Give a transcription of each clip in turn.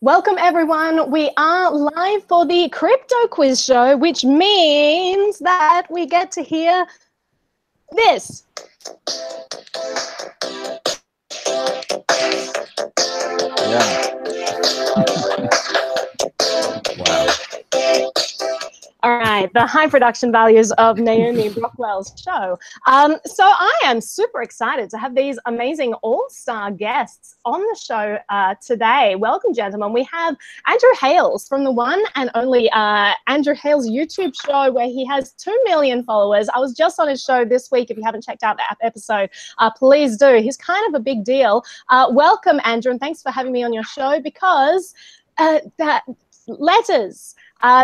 Welcome, everyone. We are live for the Crypto Quiz Show, which means that we get to hear this. Yeah. Wow. All right, the high production values of Naomi Brockwell's show. So I am super excited to have these amazing all-star guests on the show today. Welcome, gentlemen. We have Andrew Hales from the one and only Andrew Hales YouTube show, where he has 2 million followers. I was just on his show this week. If you haven't checked out that episode, please do. He's kind of a big deal. Welcome, Andrew, and thanks for having me on your show, because that letters.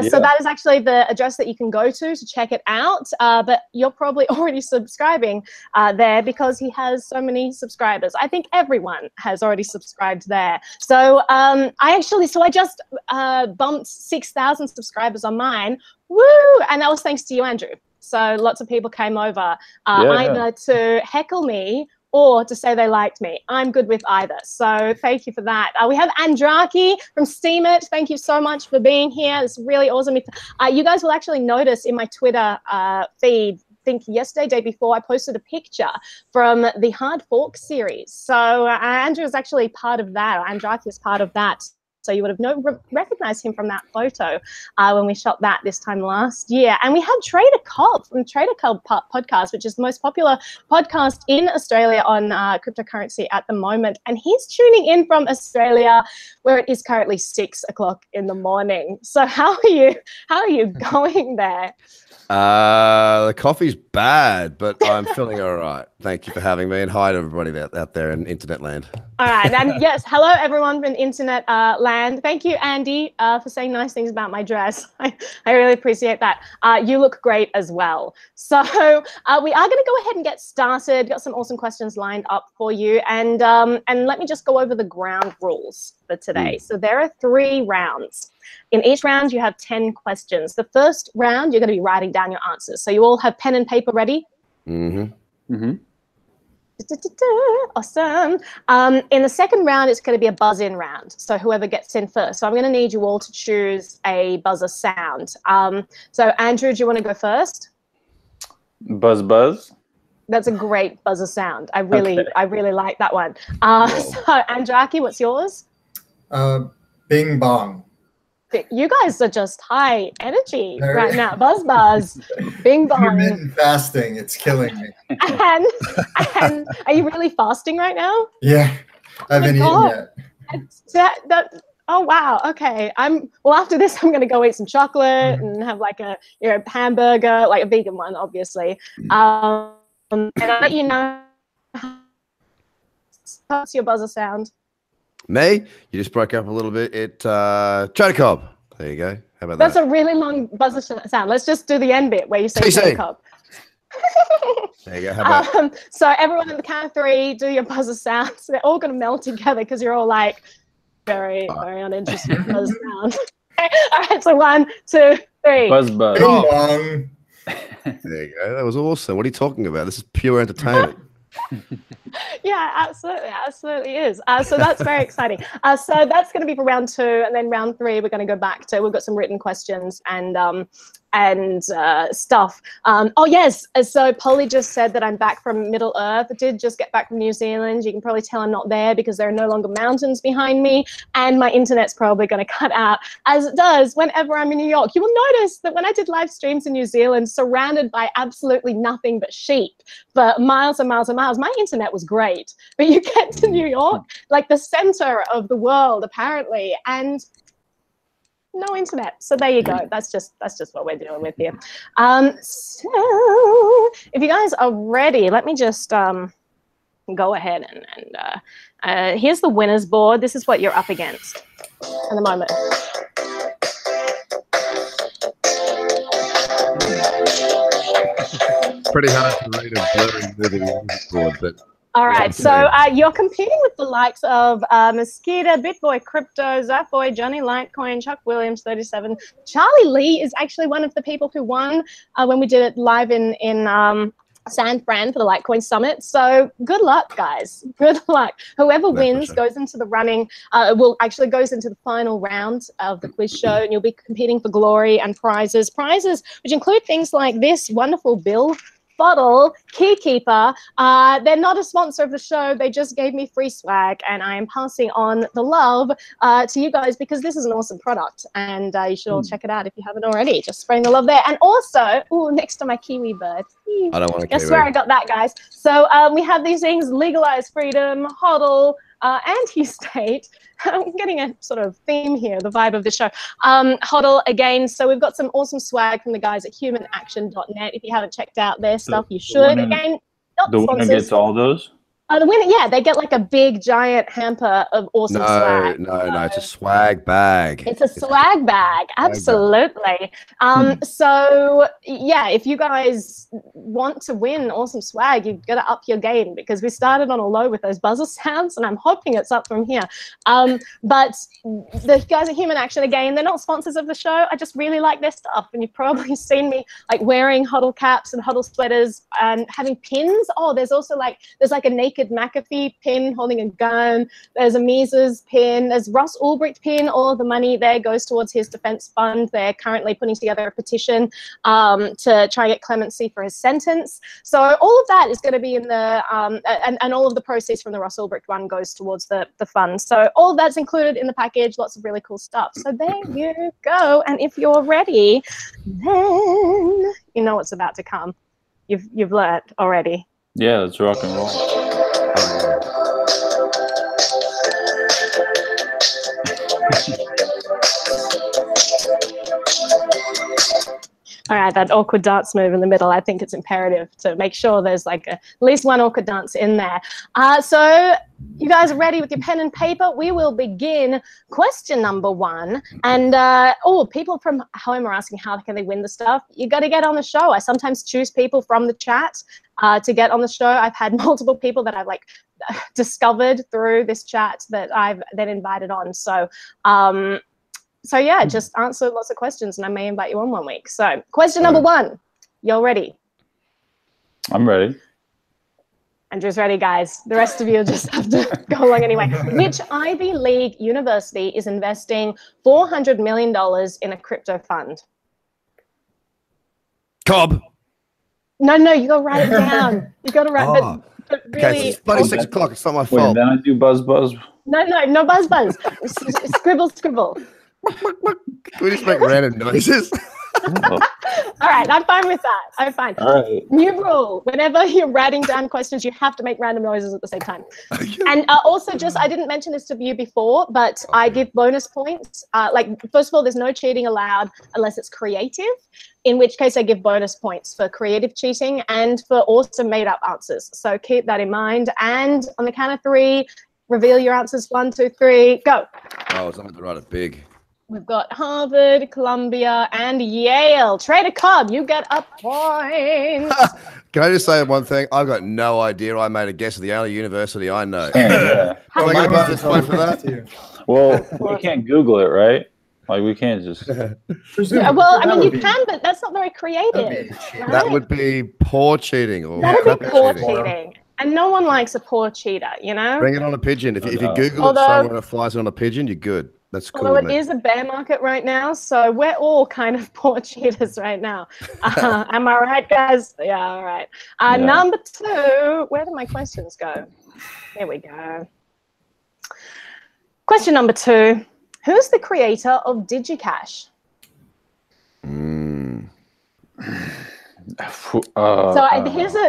So that is actually the address that you can go to check it out. But you're probably already subscribing there because he has so many subscribers. I think everyone has already subscribed there. So I just bumped 6,000 subscribers on mine. Woo! And that was thanks to you, Andrew. So lots of people came over either to heckle me or to say they liked me. I'm good with either. So thank you for that. We have Andraki from Steemit. Thank you so much for being here. It's really awesome. You guys will actually notice in my Twitter feed, I think yesterday, day before, I posted a picture from the Hard Fork series. So Andrew is actually part of that, or Andraki is part of that. So you would have recognized him from that photo when we shot that this time last year. And we have Trader Cobb from Trader Cobb podcast, which is the most popular podcast in Australia on cryptocurrency at the moment. And he's tuning in from Australia, where it is currently 6 o'clock in the morning. So how are you going there? The coffee's bad, but I'm feeling all right. Thank you for having me, and hi to everybody out there in internet land. All right, and yes, hello everyone from internet land. Thank you, Andy, for saying nice things about my dress. I really appreciate that. You look great as well. So we are going to go ahead and get started. Got some awesome questions lined up for you, and let me just go over the ground rules for today. So there are 3 rounds. In each round, you have 10 questions. The first round, you're going to be writing down your answers. So you all have pen and paper ready? Mm-hmm. Mm-hmm. Awesome. In the second round, it's going to be a buzz-in round. So whoever gets in first. So I'm going to need you all to choose a buzzer sound. So Andrew, do you want to go first? Buzz, buzz. That's a great buzzer sound. I really like that one. So Andraki, what's yours? Bing bong. You guys are just high energy right now. Buzz, buzz, bing bong. Intermittent fasting, it's killing me. And are you really fasting right now? Yeah, I haven't eaten yet. Oh wow. Okay. Well, after this, I'm gonna go eat some chocolate and have like a hamburger, like a vegan one, obviously. And I'll let you know. What's your buzzer sound? Me? You just broke up a little bit. Trader Cobb. There you go. How about That's that? a really long buzzer sound. Let's just do the end bit where you say Trader Cobb. There you go. How about so everyone at the count of 3, do your buzzer sounds. They're all going to meld together because you're all like very uninteresting buzzer sound. Okay. All right. So 1, 2, 3. Buzz, buzz. Bing bong. There you go. That was awesome. What are you talking about? This is pure entertainment. Yeah, absolutely is. So that's very exciting. So that's going to be for round 2, and then round 3 we're going to go back to. We've got some written questions and stuff. Oh yes, so Polly just said that I'm back from Middle Earth. I did just get back from New Zealand. You can probably tell I'm not there because there are no longer mountains behind me, and my internet's probably going to cut out, as it does whenever I'm in New York. You will notice that when I did live streams in New Zealand, surrounded by absolutely nothing but sheep for miles and miles and miles, my internet was great. But you get to New York, like the center of the world apparently, and no internet. So there you go. That's just what we're dealing with here. So if you guys are ready, let me just go ahead and here's the winners board. This is what you're up against at the moment. Pretty hard to read a blurry moving board, but all right, so you're competing with the likes of Mosquito, BitBoy, Crypto, Zapboy, Johnny Litecoin, Chuck Williams, 37. Charlie Lee is actually one of the people who won when we did it live in San Fran for the Litecoin Summit. So good luck, guys. Good luck. Whoever wins goes into the running, goes into the final round of the quiz show, and you'll be competing for glory and prizes. Prizes which include things like this wonderful bill bottle, Keykeeper. They're not a sponsor of the show. They just gave me free swag, and I am passing on the love to you guys because this is an awesome product, and you should all check it out if you haven't already. Just spreading the love there. And also, next to my kiwi bird. I don't want a kiwi. I swear I got that, guys. So we have these things: legalize freedom, hodl, anti-state. I'm getting a sort of theme here, the vibe of the show. Hodl again. So we've got some awesome swag from the guys at humanaction.net. If you haven't checked out their stuff, you should. Again, not the winner gets all those? The winner, yeah, they get like a big giant hamper of awesome swag. No, it's a swag bag. It's a swag bag, absolutely. So yeah, if you guys want to win awesome swag, you've got to up your game because we started on a low with those buzzer sounds, and I'm hoping it's up from here. But the guys at Human Action, again, they're not sponsors of the show. I just really like their stuff, and you've probably seen me like wearing huddle caps and huddle sweaters and having pins. Oh, there's also like a naked McAfee pin holding a gun. There's a Mises pin. There's Ross Ulbricht pin. All of the money there goes towards his defense fund. They're currently putting together a petition to try and get clemency for his sentence. So all of that is going to be in the and all of the proceeds from the Ross Ulbricht one goes towards the fund. So all of that's included in the package. Lots of really cool stuff. So there you go. And if you're ready, then you know what's about to come. You've learnt already. Yeah, let's rock and roll. All right, that awkward dance move in the middle, I think it's imperative to make sure there's like at least one awkward dance in there. So you guys are ready with your pen and paper? We will begin question number 1. And people from home are asking how can they win the stuff. You got to get on the show. I sometimes choose people from the chat to get on the show. I've had multiple people that I've like discovered through this chat that I've then invited on. So yeah, just answer lots of questions and I may invite you on one week. So question number 1, y'all ready? I'm ready. Andrew's ready, guys. The rest of you just have to go along anyway. Which Ivy League university is investing $400 million in a crypto fund? Cobb. No, you got to write it down. You got to write it. But really, okay, it's bloody 6 o'clock. It's not my fault. Wait, then I do buzz. No buzz. Scribble. Can we just make random noises? All right, I'm fine with that. I'm fine. All right. New rule: whenever you're writing down questions, you have to make random noises at the same time. And also, I didn't mention this to you before, but I give bonus points. First of all, there's no cheating allowed unless it's creative, in which case I give bonus points for creative cheating and for also made-up answers. So keep that in mind. And on the count of 3, reveal your answers. 1, 2, 3, go. Oh, it's not to write it big. We've got Harvard, Columbia, and Yale. Trader Cobb, you get a point. Can I just say one thing? I've got no idea. I made a guess of the only university I know. Yeah. Can I get a bonus point for that? Well, we can't Google it, right? Like, we can't just... Well, I mean, you can, but that's not very creative. Right? That would be poor cheating. That would be poor cheating. And no one likes a poor cheater, you know? Bring it on a pigeon. If you Google it, someone that flies on a pigeon, you're good. That's cool. Although it is a bear market right now, so we're all kind of poor cheaters right now. Am I right, guys? Yeah, all right. Number 2, where did my questions go? Here we go. Question number 2. Who's the creator of DigiCash?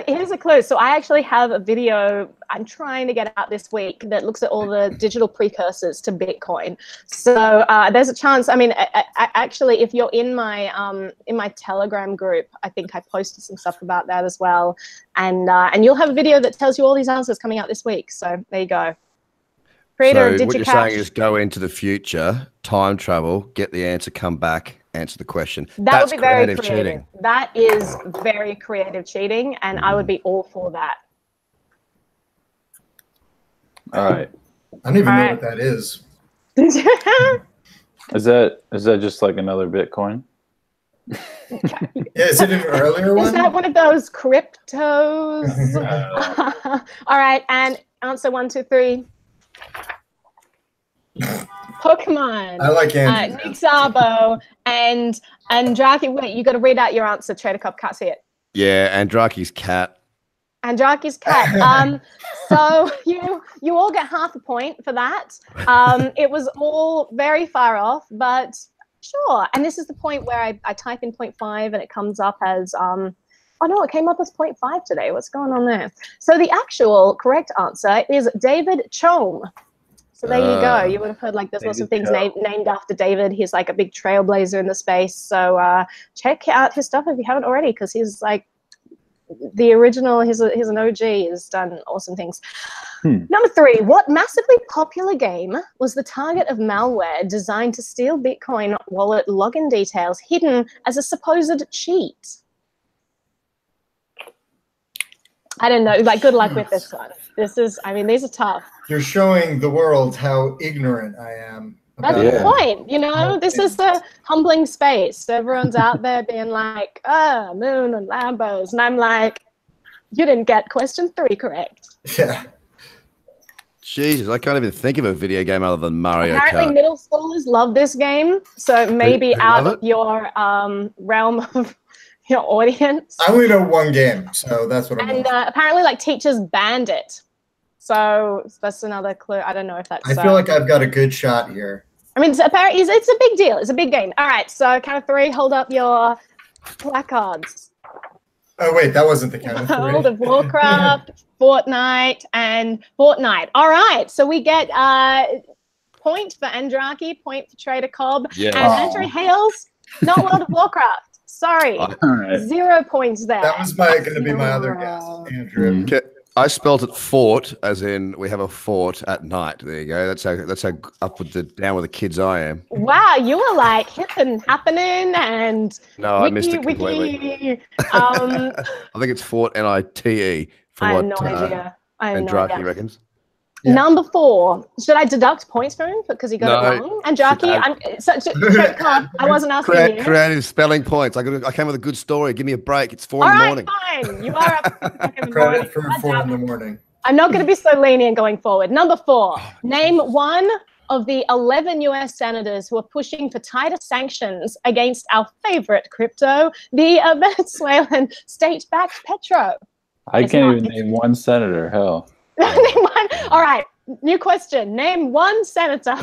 Here's a clue. So I actually have a video I'm trying to get out this week that looks at all the digital precursors to Bitcoin. So there's a chance. I mean, actually, if you're in my Telegram group, I think I posted some stuff about that as well. And you'll have a video that tells you all these answers coming out this week. So there you go. Creator of DigiCash. What you're saying is go into the future, time travel, get the answer, come back, answer the question. That would be very creative. Cheating. That is very creative cheating, and I would be all for that. All right. I don't even know what that is. Is that just like another Bitcoin? Yeah, is it an earlier one? Is that one of those cryptos? All right, and answer 1, 2, 3. Pokemon. I like Andrew. Nick Szabo and Andraki. Wait, you got to read out your answer. Trader Cop can't see it. Yeah, Andraki's cat. Andraki's cat. So you all get half a point for that. It was all very far off, but sure. And this is the point where I type in 0.5 and it comes up as oh no, it came up as 0.5 today. What's going on there? So the actual correct answer is David Chom. So there you go. You would have heard like there's lots of things named after David. He's like a big trailblazer in the space. So check out his stuff if you haven't already, because he's like the original. He's an OG. He's done awesome things. Number 3, what massively popular game was the target of malware designed to steal Bitcoin wallet login details hidden as a supposed cheat? I don't know. Like, good luck with this one. This is, I mean, these are tough. You're showing the world how ignorant I am. That's the point, you know? This is the humbling space. Everyone's out there being like, moon and Lambos. And I'm like, you didn't get question 3 correct. Yeah. Jesus, I can't even think of a video game other than Mario Kart. Apparently middle schoolers love this game. So maybe out of your realm of your audience. I only know one game, so that's what I'm And apparently, like, teachers banned it. So that's another clue. I don't know if that's... I feel like I've got a good shot here. I mean, apparently, it's a big deal. It's a big game. All right, so count of 3, hold up your placards. Oh, wait, that wasn't the count of 3. World of Warcraft, Fortnite, and Fortnite. All right, so we get point for Andraki, point for Trader Cobb, and Andrew Hales, not World of Warcraft. Sorry, 0 points there. That was going to be my other guess, Andrew. I spelled it fort, as in we have a fort at night. There you go. That's how up with the down with the kids I am. Wow, you were like hip and happening and no, I missed it completely. I think it's fort NITE. I have no idea. I have no idea. Andraki reckons. Yeah. Number 4. Should I deduct points for him because he got it wrong? Andraki, I wasn't asking you. Creative spelling points. I came with a good story. Give me a break. It's 4 in the morning. Fine. You are up in the Credit for 4 in the morning. I'm not going to be so lenient going forward. Number 4. Name one of the 11 US senators who are pushing for tighter sanctions against our favorite crypto, the Venezuelan state-backed Petro. I can't even name one senator. Hell. Name one. All right, new question. Name one senator.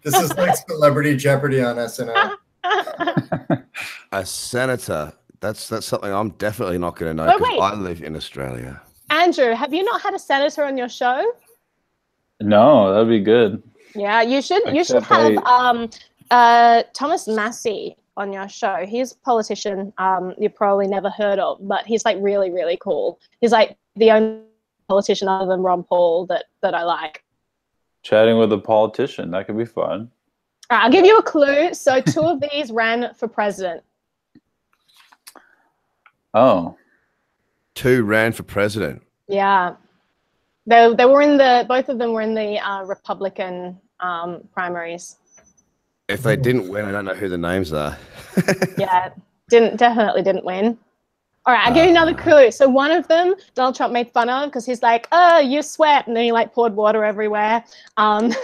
This is like Celebrity Jeopardy on SNL. A senator. That's something I'm definitely not going to know because I live in Australia. Andrew, have you not had a senator on your show? No, that'd be good. Yeah, you should. You should have Thomas Massey on your show. He's a politician you've probably never heard of, but he's like really, really cool. He's like the only politician other than Ron Paul that I like. Chatting with a politician, that could be fun. All right, I'll give you a clue. So 2 of these ran for president. Oh. 2 ran for president. Yeah. They were in both of them were in the Republican primaries. If they didn't win, I don't know who the names are. Yeah, definitely didn't win. All right, I'll give you another clue. So one of them, Donald Trump made fun of because he's like, oh, you sweat. And then he like poured water everywhere. Obviously,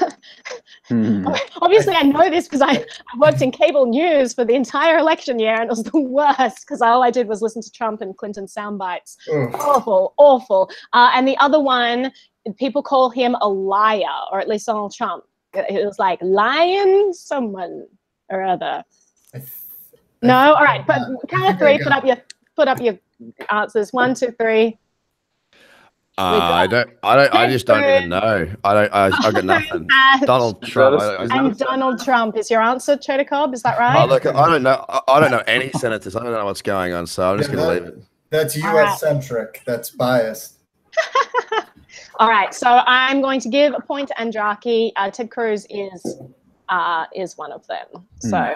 I know this because I worked in cable news for the entire election year, and it was the worst because all I did was listen to Trump and Clinton sound bites. Awful, awful. And the other one, people call him a liar, or at least Donald Trump. It was like lying someone or other. No, all right, but count of 3. Put up your answers. 1, 2, 3. I just don't even know. I got nothing. Donald Trump. And Donald Trump is your answer, Trader Cobb. Is that right? Look, I don't know. I don't know any senators. I don't know what's going on, so I'm just going to leave it. That's U.S. centric. That's biased. All right, so I'm going to give a point to Andraki. Ted Cruz is one of them. So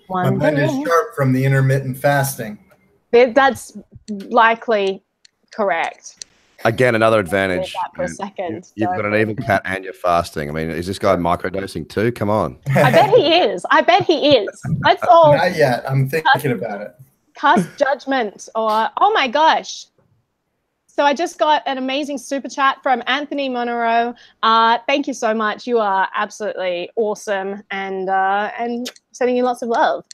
my mind is sharp from the intermittent fasting. That's likely correct. Again, another advantage. That for a second. You've got an evil cat and you're fasting. I mean, is this guy microdosing too? Come on. I bet he is. I bet he is. Let's all Not yet. I'm thinking about it. cast judgment. Or oh my gosh. So I just got an amazing super chat from Anthony Monroe. Thank you so much. You are absolutely awesome and sending you lots of love.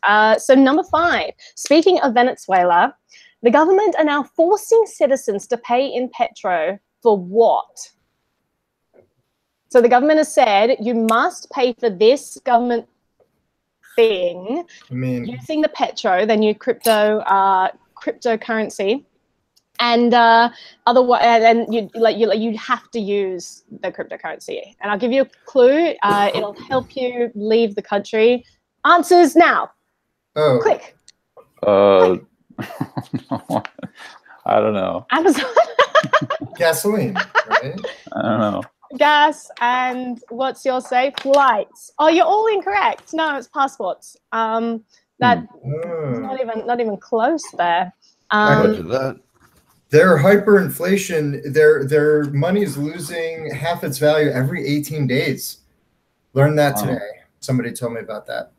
So number 5, speaking of Venezuela, the government are now forcing citizens to pay in petro for what? So the government has said you must pay for this government thing using the petro, the new cryptocurrency. And otherwise, and you have to use the cryptocurrency. And I'll give you a clue. It'll help you leave the country. Answers now. Oh, Quick. I don't know. Amazon. gasoline, right? I don't know. Gas and what's your say? Flights. Oh, you're all incorrect. No, it's passports. That's not even close there. Their hyperinflation, their money's losing half its value every 18 days. Learned that today. Somebody told me about that.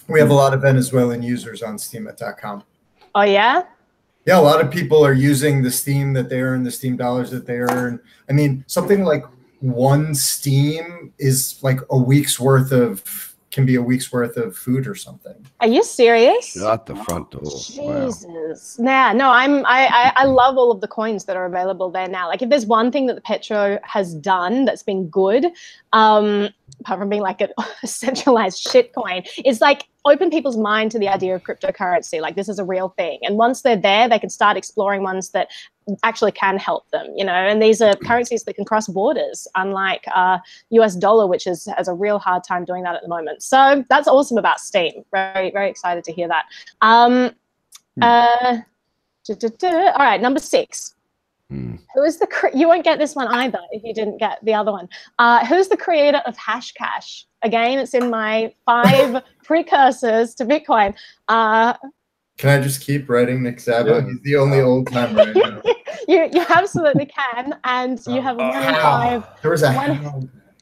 We have a lot of Venezuelan users on Steemit.com. Oh, yeah? Yeah, a lot of people are using the Steem that they earn, the Steem dollars that they earn. I mean, something like one Steem is like can be a week's worth of food or something. Are you serious? Shut the front door. Jesus. Wow. No, I love all of the coins that are available there now. Like if there's one thing that the petro has done that's been good, apart from being like a centralized shit coin, is like open people's mind to the idea of cryptocurrency. Like this is a real thing. And once they're there, they can start exploring ones that actually can help them, you know, and these are currencies that can cross borders, unlike US dollar, which has a real hard time doing that at the moment. So that's awesome about Steem. Very, very excited to hear that. All right, number 6. Who is you won't get this one either if you didn't get the other one. Who's the creator of Hashcash? Again, it's in my 5 precursors to Bitcoin. Can I just keep writing Nick Szabo? He's the only old timer right now. You absolutely can, and you have a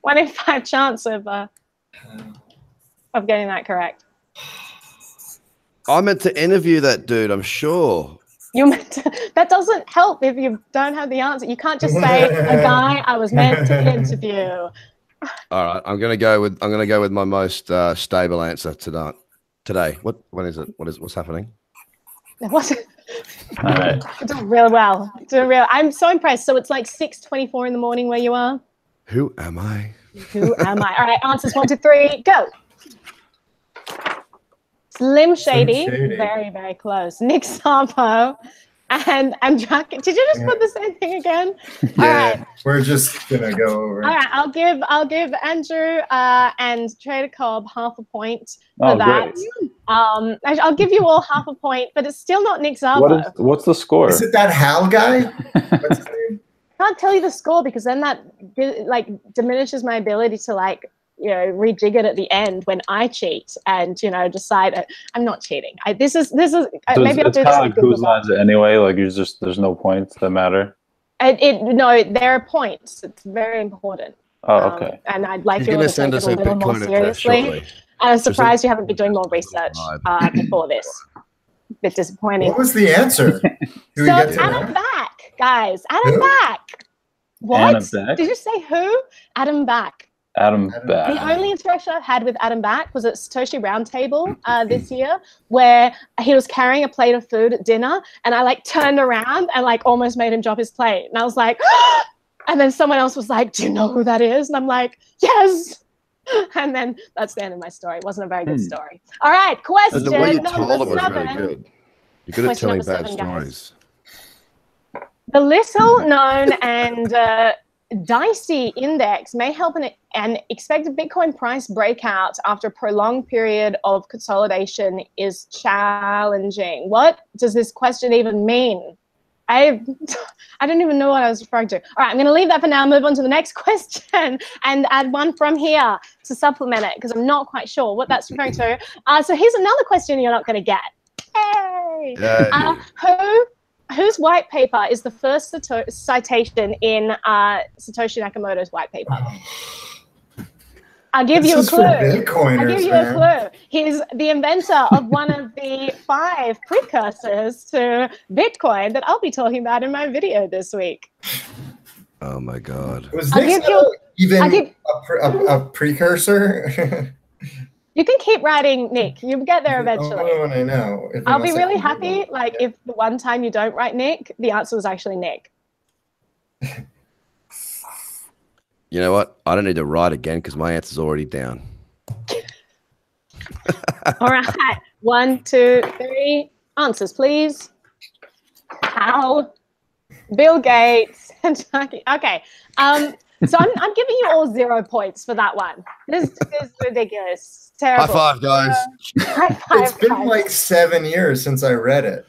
1 in 5 chance of getting that correct. I meant to interview that dude, I'm sure. You meant to, that doesn't help if you don't have the answer. You can't just say a guy I was meant to interview. All right, I'm gonna go with my most stable answer today. When is it? What's happening? What's it? All right. You're doing real well. I'm so impressed. So it's like 6:24 in the morning where you are. Who am I? Who am I? All right, answers 1, 2, 3, go. Slim Shady. Very, very close. Nick Szabo. And I'm drunk. Did you just put the same thing again? Yeah, all right. We're just gonna go over. All right, I'll give Andrew and Trader Cobb half a point for that. Great. I'll give you all half a point, but it's still not Nick Szabo. What's the score? Is it that Hal guy? What's his name? I can't tell you the score because then that like diminishes my ability to like rejig it at the end when I cheat and decide I'm not cheating. This is maybe I'll do this. Like whose lines it anyway? Like there's no points that matter. No, there are points. It's very important. Oh, okay. And I'd like you to take it a little more seriously. And I'm surprised you haven't been doing more research before this. A bit disappointing. What was the answer? So Adam Back, guys. Adam Back. What? Adam Back? Did you say who? Adam Back. Adam Back. The only interaction I've had with Adam Back was at Satoshi Roundtable this year, where he was carrying a plate of food at dinner, and I like turned around and like almost made him drop his plate, and I was like, and then someone else was like, "Do you know who that is?" And I'm like, "Yes." And then that's the end of my story. It wasn't a very good story. All right, question the way you number told it was 7. really good. You're good at telling bad stories. The little known and dicey index may help an expected Bitcoin price breakout after a prolonged period of consolidation is challenging. What does this question even mean? I don't even know what I was referring to. All right, I'm going to leave that for now and move on to the next question and add one from here to supplement it because I'm not quite sure what that's referring to. So here's another question you're not going to get. Hey! whose white paper is the first citation in Satoshi Nakamoto's white paper? I'll give you a clue. I'll give you a clue. He's the inventor of one of the 5 precursors to Bitcoin that I'll be talking about in my video this week. Oh my God! Was this even a precursor? You can keep writing, Nick. You'll get there eventually. I know. I'll be really happy, like, if the one time you don't write Nick, the answer was actually Nick. You know what? I don't need to write again because my answer's already down. All right. 1, 2, 3. Answers, please. How? Bill Gates. Okay. So I'm giving you all 0 points for that one. This is ridiculous. Terrible. High five, guys. High five, it's been like 7 years since I read it.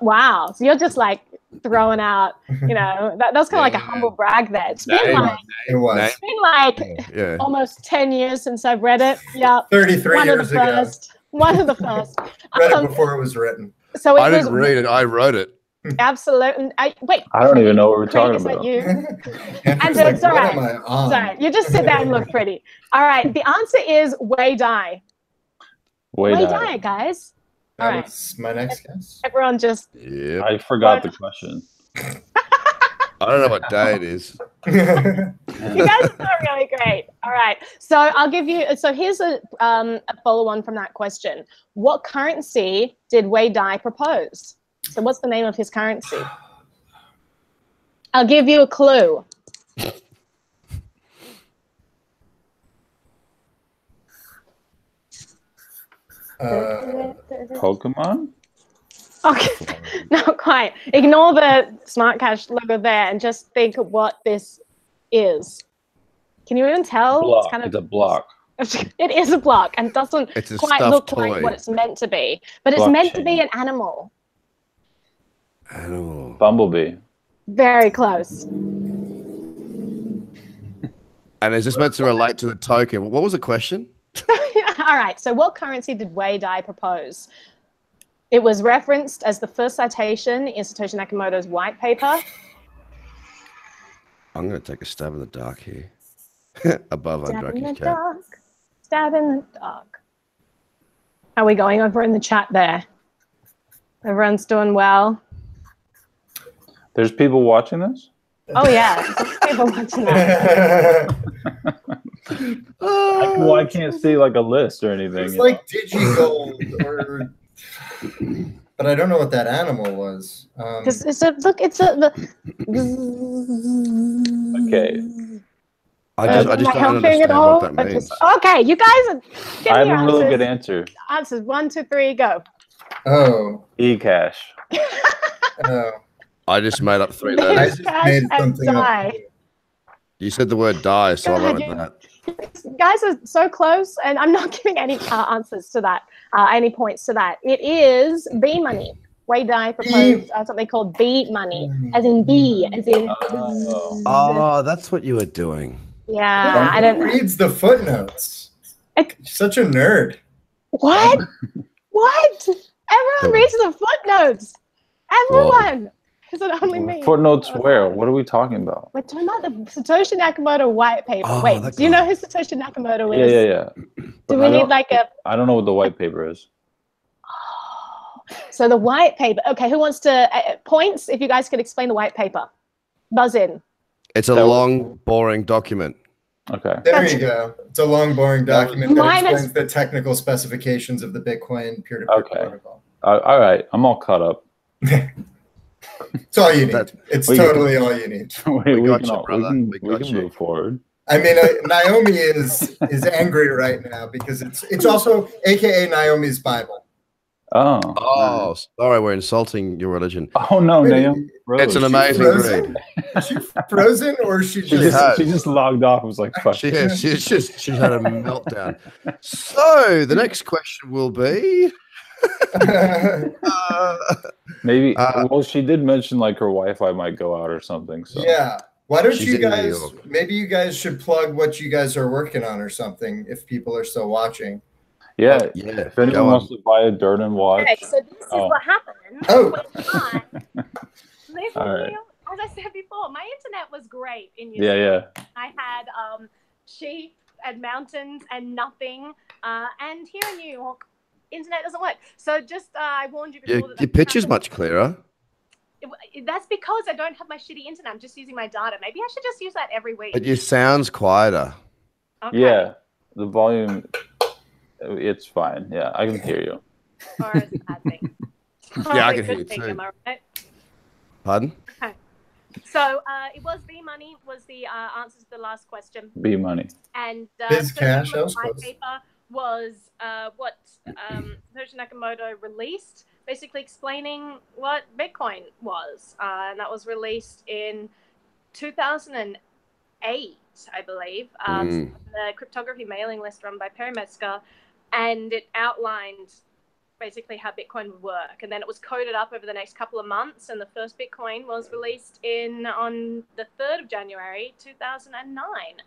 Wow. So you're just like throwing out, you know, that was kind of like a humble brag there. It's been like almost 10 years since I've read it. Yeah. 33 years ago. One of the first. Read it before it was written. So I didn't read it. I wrote it. Absolutely. Wait. I don't even know what we're talking about. You? And it's all right. Sorry, you just sit there and look pretty. All right. The answer is Wei Dai. Wei Dai, guys. All right. That's my next guess. Everyone just. Yeah. I forgot the question. I don't know what day it is. You guys are really great. All right. So I'll give you. So here's a follow-on from that question. What currency did Wei Dai propose? So what's the name of his currency? I'll give you a clue. Pokemon? Okay, not quite. Ignore the Smart Cash logo there and just think of what this is. Can you even tell? Block. It's a block. It is a block and doesn't quite look toy. like what it's meant to be. But it's meant to be an animal. Animal. Bumblebee. Very close. And is this meant to relate to the token? What was the question? All right. So what currency did Wei Dai propose? It was referenced as the first citation in Satoshi Nakamoto's white paper. I'm going to take a stab in the dark here. Above Undraki's chat. Stab in the dark. How are we going over in the chat there? Everyone's doing well. There's people watching this? Oh, yeah. There's people watching that. I can't see like a list or anything. It's like DigiGold or... But I don't know what that animal was. It's a... Okay. I just don't understand what that means. Okay, you guys are... I have a really good answer. Answers 1, 2, 3, go. Oh. eCash. Oh. I just made up 3 letters. I just made something up. You said the word die, so I went with that. You guys are so close, and I'm not giving any answers to that, any points to that. It is B money. Wei Dai proposed something called B money, as in B, as in. Oh, that's what you were doing. Yeah, I don't. Reads the footnotes. Such a nerd. What? What? Everyone reads the footnotes. Everyone. Is it only me? Footnotes where? What are we talking about? We're talking about the Satoshi Nakamoto white paper. Wait, do you know who Satoshi Nakamoto is? Yeah. Do we need like a... I don't know what the white paper is. So the white paper. Okay, who wants to... points, if you guys could explain the white paper. Buzz in. It's a long, boring document. Okay. There you go. It's a long, boring document that explains the technical specifications of the Bitcoin peer-to-peer protocol. All right. I'm all caught up. It's all you need. It's totally all you need. We can move forward. I mean, Naomi is angry right now because it's also AKA Naomi's Bible. Oh, sorry, we're insulting your religion. Oh no, Naomi. It's an amazing read. Is she frozen or she she just logged off? It was like, fuck. She had a meltdown. So the next question will be. Maybe well, she did mention like her Wi-Fi might go out or something. So yeah, why don't you guys? Maybe you guys should plug what you guys are working on or something if people are still watching. Yeah. Yeah. If anyone wants to buy a Durden watch. Okay, so this is what happened. Oh. All right. As I said before, my internet was great in New Yeah, Zealand. yeah. I had sheep and mountains and nothing. And here in New York, internet doesn't work. So just I warned you before. Your picture's much clearer. That's because I don't have my shitty internet. I'm just using my data. Maybe I should just use that every week. But your sound's quieter. Okay. Yeah. The volume, it's fine. Yeah, I can hear you. Or is it a bad thing? Yeah, I can hear you Thing, too. am I right? Pardon? Okay. So it was B money was the answer to the last question. B money. And Biz Cash, that was my close. paper was what Satoshi Nakamoto released, basically explaining what Bitcoin was. And that was released in 2008, I believe. The cryptography mailing list run by Perimetzger, and it outlined basically how Bitcoin would work. And then it was coded up over the next couple of months, and the first Bitcoin was released on the 3rd of January 2009.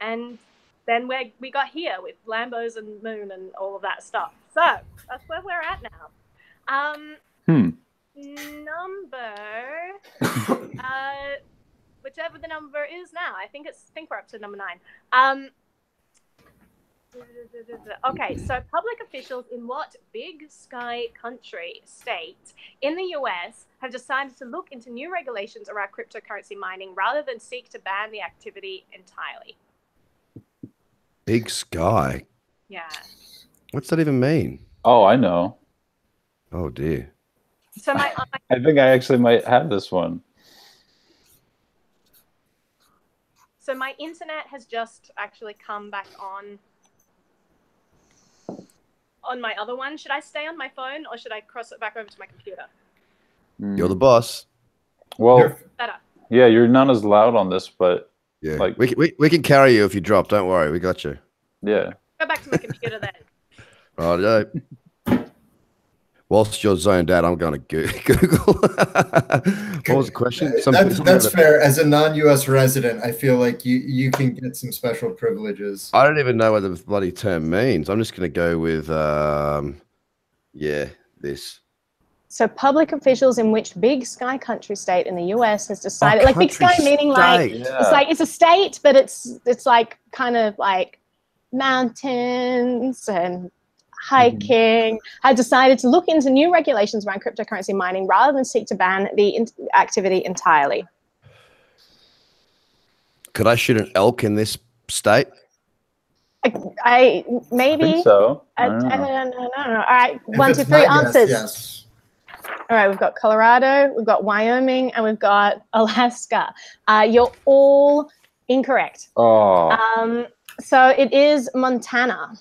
And then we got here with Lambos and Moon and all of that stuff. So that's where we're at now. Number whichever the number is now. I think we're up to number 9. Okay, so public officials in what big sky country, state in the US have decided to look into new regulations around cryptocurrency mining rather than seek to ban the activity entirely? Big sky. Yeah. What's that even mean? Oh, I know. Oh, dear. So I think I actually might have this one. So my internet has just actually come back on my other one. Should I stay on my phone or should I cross it back over to my computer? You're the boss. Well, Better. yeah, you're not as loud on this, but Yeah, like we can carry you if you drop. Don't worry, we got you. yeah. Go back to my computer then. Righto. Whilst you're zoned out, I'm going to Google. What was the question? That's fair. As a non-US resident, I feel like you can get some special privileges. I don't even know what the bloody term means. I'm just going to go with, this. So public officials in which big sky country state in the US has decided, Oh, like big sky country meaning like, state. Yeah. it's like, it's a state, but it's like kind of like mountains and hiking, had decided to look into new regulations around cryptocurrency mining rather than seek to ban the activity entirely. Could I shoot an elk in this state? I maybe. I think so. I don't know. don't know. All right, If 1, it's 2, 3 not answers. yes. All right, we've got Colorado, we've got Wyoming, and we've got Alaska. You're all incorrect. Oh. So it is Montana.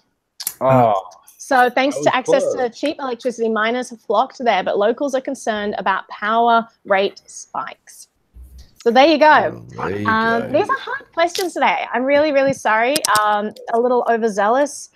Oh. So thanks That to was access close. to cheap electricity, miners have flocked there, but locals are concerned about power rate spikes. So there you go. Oh, there you go. These are hard questions today. I'm really, really sorry. A little overzealous.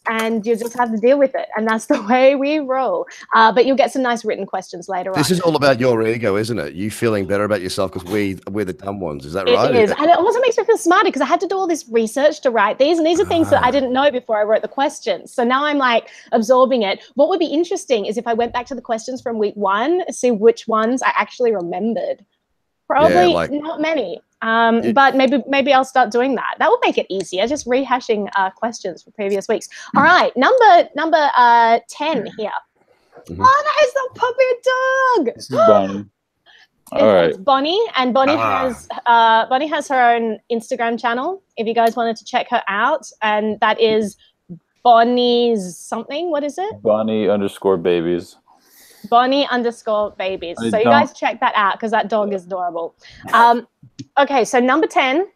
And you just have to deal with it. And that's the way we roll. But you'll get some nice written questions later on. This is all about your ego, isn't it? You feeling better about yourself because we're the dumb ones. Is that right? It is. And it also makes me feel smarter because I had to do all this research to write these. And these are things that I didn't know before I wrote the questions. So now I'm like absorbing it. What would be interesting is if I went back to the questions from week 1, see which ones I actually remembered. Probably not many. But maybe I'll start doing that. That will make it easier, just rehashing questions for previous weeks. All right, number 10 here. Mhm. Oh, that is the puppy dog. This is Bonnie. All right. It's Bonnie, and Bonnie has her own Instagram channel. If you guys wanted to check her out, and that is Bonnie's something. What is it? Bonnie_babies. Bonnie_babies. So you guys check that out because that dog is adorable. Okay, so number 10.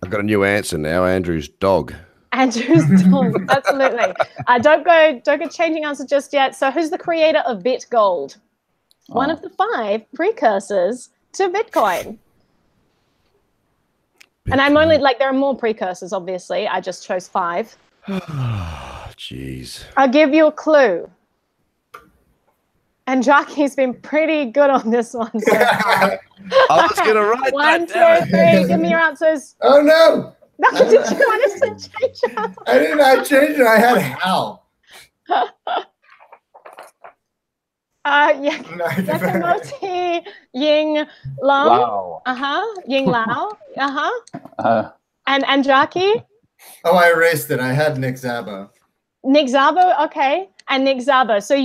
I've got a new answer now. Andrew's dog. Andrew's dog. Absolutely. Don't go changing answer just yet. So who's the creator of BitGold? One of the 5 precursors to Bitcoin. And I'm only like, there are more precursors, obviously. I just chose 5. Jeez. I'll give you a clue. And Jackie's been pretty good on this one so far. I was going to write 1, that. 2, 3. Give me your answers. Oh no! No, did you want us to change it? I did not change it. I had Hal. Yakamoti Ying Long. Wow. Ying Lao. And Andraki. Oh, I erased it. I had Nick Zabo. Nick Zabo, okay. And Nick Zabo. So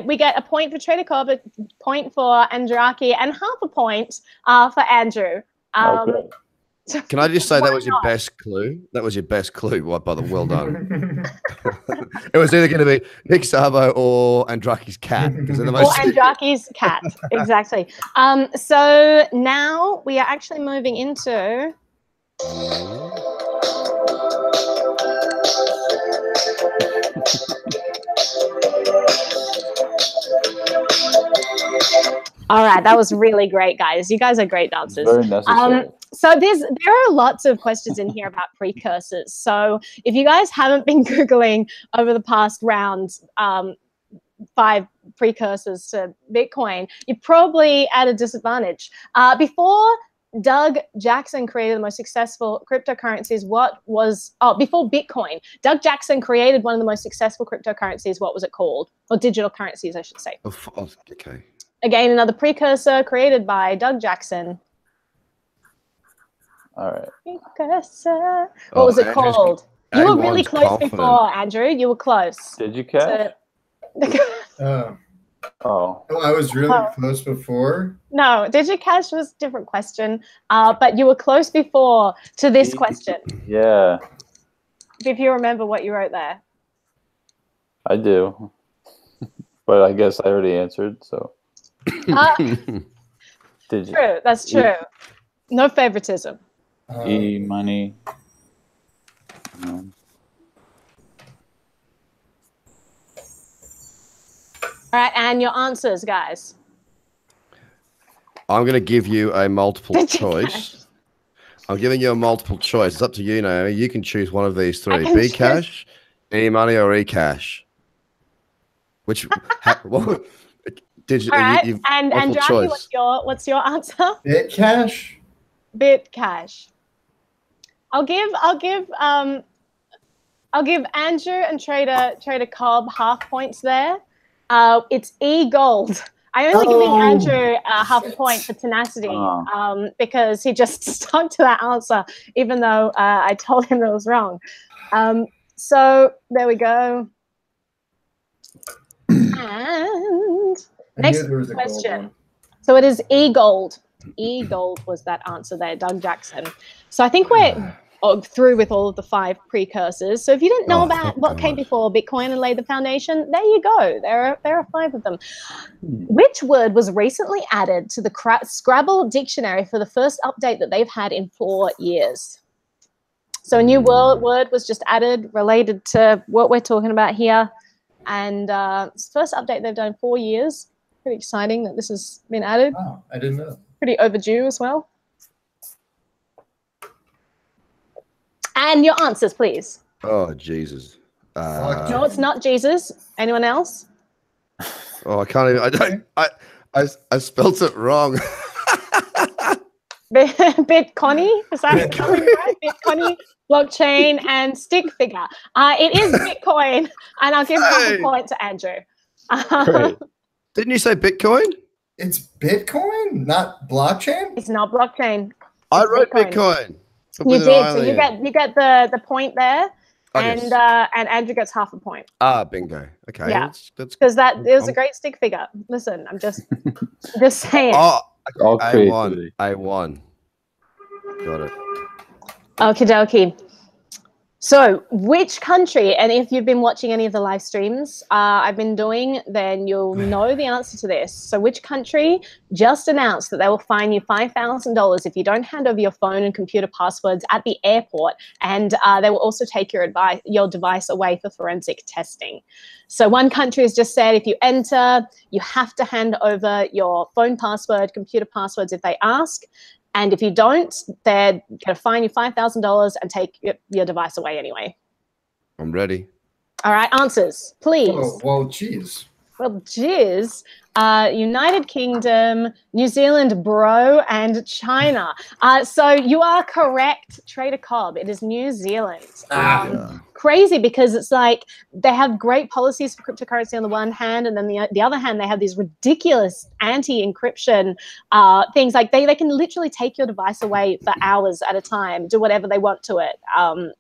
we get a point for Trader Cobb, a point for Andraki, and half a point for Andrew. Okay. Can I just say that was your best clue? That was your best clue. Well done. It was either going to be Nick Szabo or Andraki's cat. Or Andraki's cat, exactly. So now we are actually moving into... All right, that was really great, guys. You guys are great dancers. Very necessary. So there are lots of questions in here about precursors. So if you guys haven't been Googling over the past round 5 precursors to Bitcoin, you're probably at a disadvantage. Before Doug Jackson created the most successful cryptocurrencies, before Bitcoin, Doug Jackson created one of the most successful cryptocurrencies. What was it called? Or digital currencies, I should say. Okay. Again, another precursor created by Doug Jackson. All right. Precursor. What was it called? You were really close before, Andrew. You were close. Did you catch? Oh, I was really close before. No, did you catch was a different question. But you were close before to this question. Yeah. If you remember what you wrote there. I do. But I guess I already answered, so. Did you? True, that's true. No favoritism. E-money. All right, and your answers, guys. I'm going to give you a multiple choice. I'm giving you a multiple choice. It's up to you, Naomi. You can choose one of these 3. Bcash, e-money, or ecash. Which... Did you? All right, and Jackie, what's your answer? Bitcash. Bitcash. I'll give Andrew and Trader Cobb half points there. It's e-gold. I'm only giving Andrew half a point for tenacity because he just stuck to that answer, even though I told him it was wrong. So there we go. And next question. So it is e-gold. E-gold was that answer there, Doug Jackson. So I think we're through with all of the 5 precursors. So if you didn't know about what came before Bitcoin and laid the foundation, there you go. There are 5 of them. Which word was recently added to the Scrabble dictionary for the first update that they've had in 4 years? So a new word was just added related to what we're talking about here. And it's the first update they've done in 4 years. Pretty exciting that this has been added. Oh, I didn't know. Pretty overdue as well. And your answers, please. Oh, Jesus. No, it's not Jesus. Anyone else? Oh, I can't even. I spelt it wrong. Bitcoin? Is that coming right? Bitcoin, blockchain, and stick figure. It is Bitcoin, and I'll give half a point to Andrew. Great. Didn't you say Bitcoin? It's Bitcoin, not blockchain? It's not blockchain. I wrote Bitcoin. You did, so you get the point there, and Andrew gets half a point. Bingo. Okay, yeah, because that is a great stick figure. Listen, I'm just saying. Oh, A1. Got it. Okie dokie. So which country, and if you've been watching any of the live streams I've been doing, then you'll know the answer to this. So which country just announced that they will fine you $5,000 if you don't hand over your phone and computer passwords at the airport, and they will also take your device away for forensic testing. So one country has just said if you enter, you have to hand over your phone password, computer passwords if they ask. And if you don't, they're going to fine you $5,000 and take your device away anyway. I'm ready. All right, answers, please. Oh, well, geez. Well, jizz, United Kingdom, New Zealand, bro, and China. So you are correct, Trader Cobb. It is New Zealand. Crazy, because it's like they have great policies for cryptocurrency on the one hand, and then the other hand, they have these ridiculous anti-encryption things. Like they can literally take your device away for hours at a time, do whatever they want to it,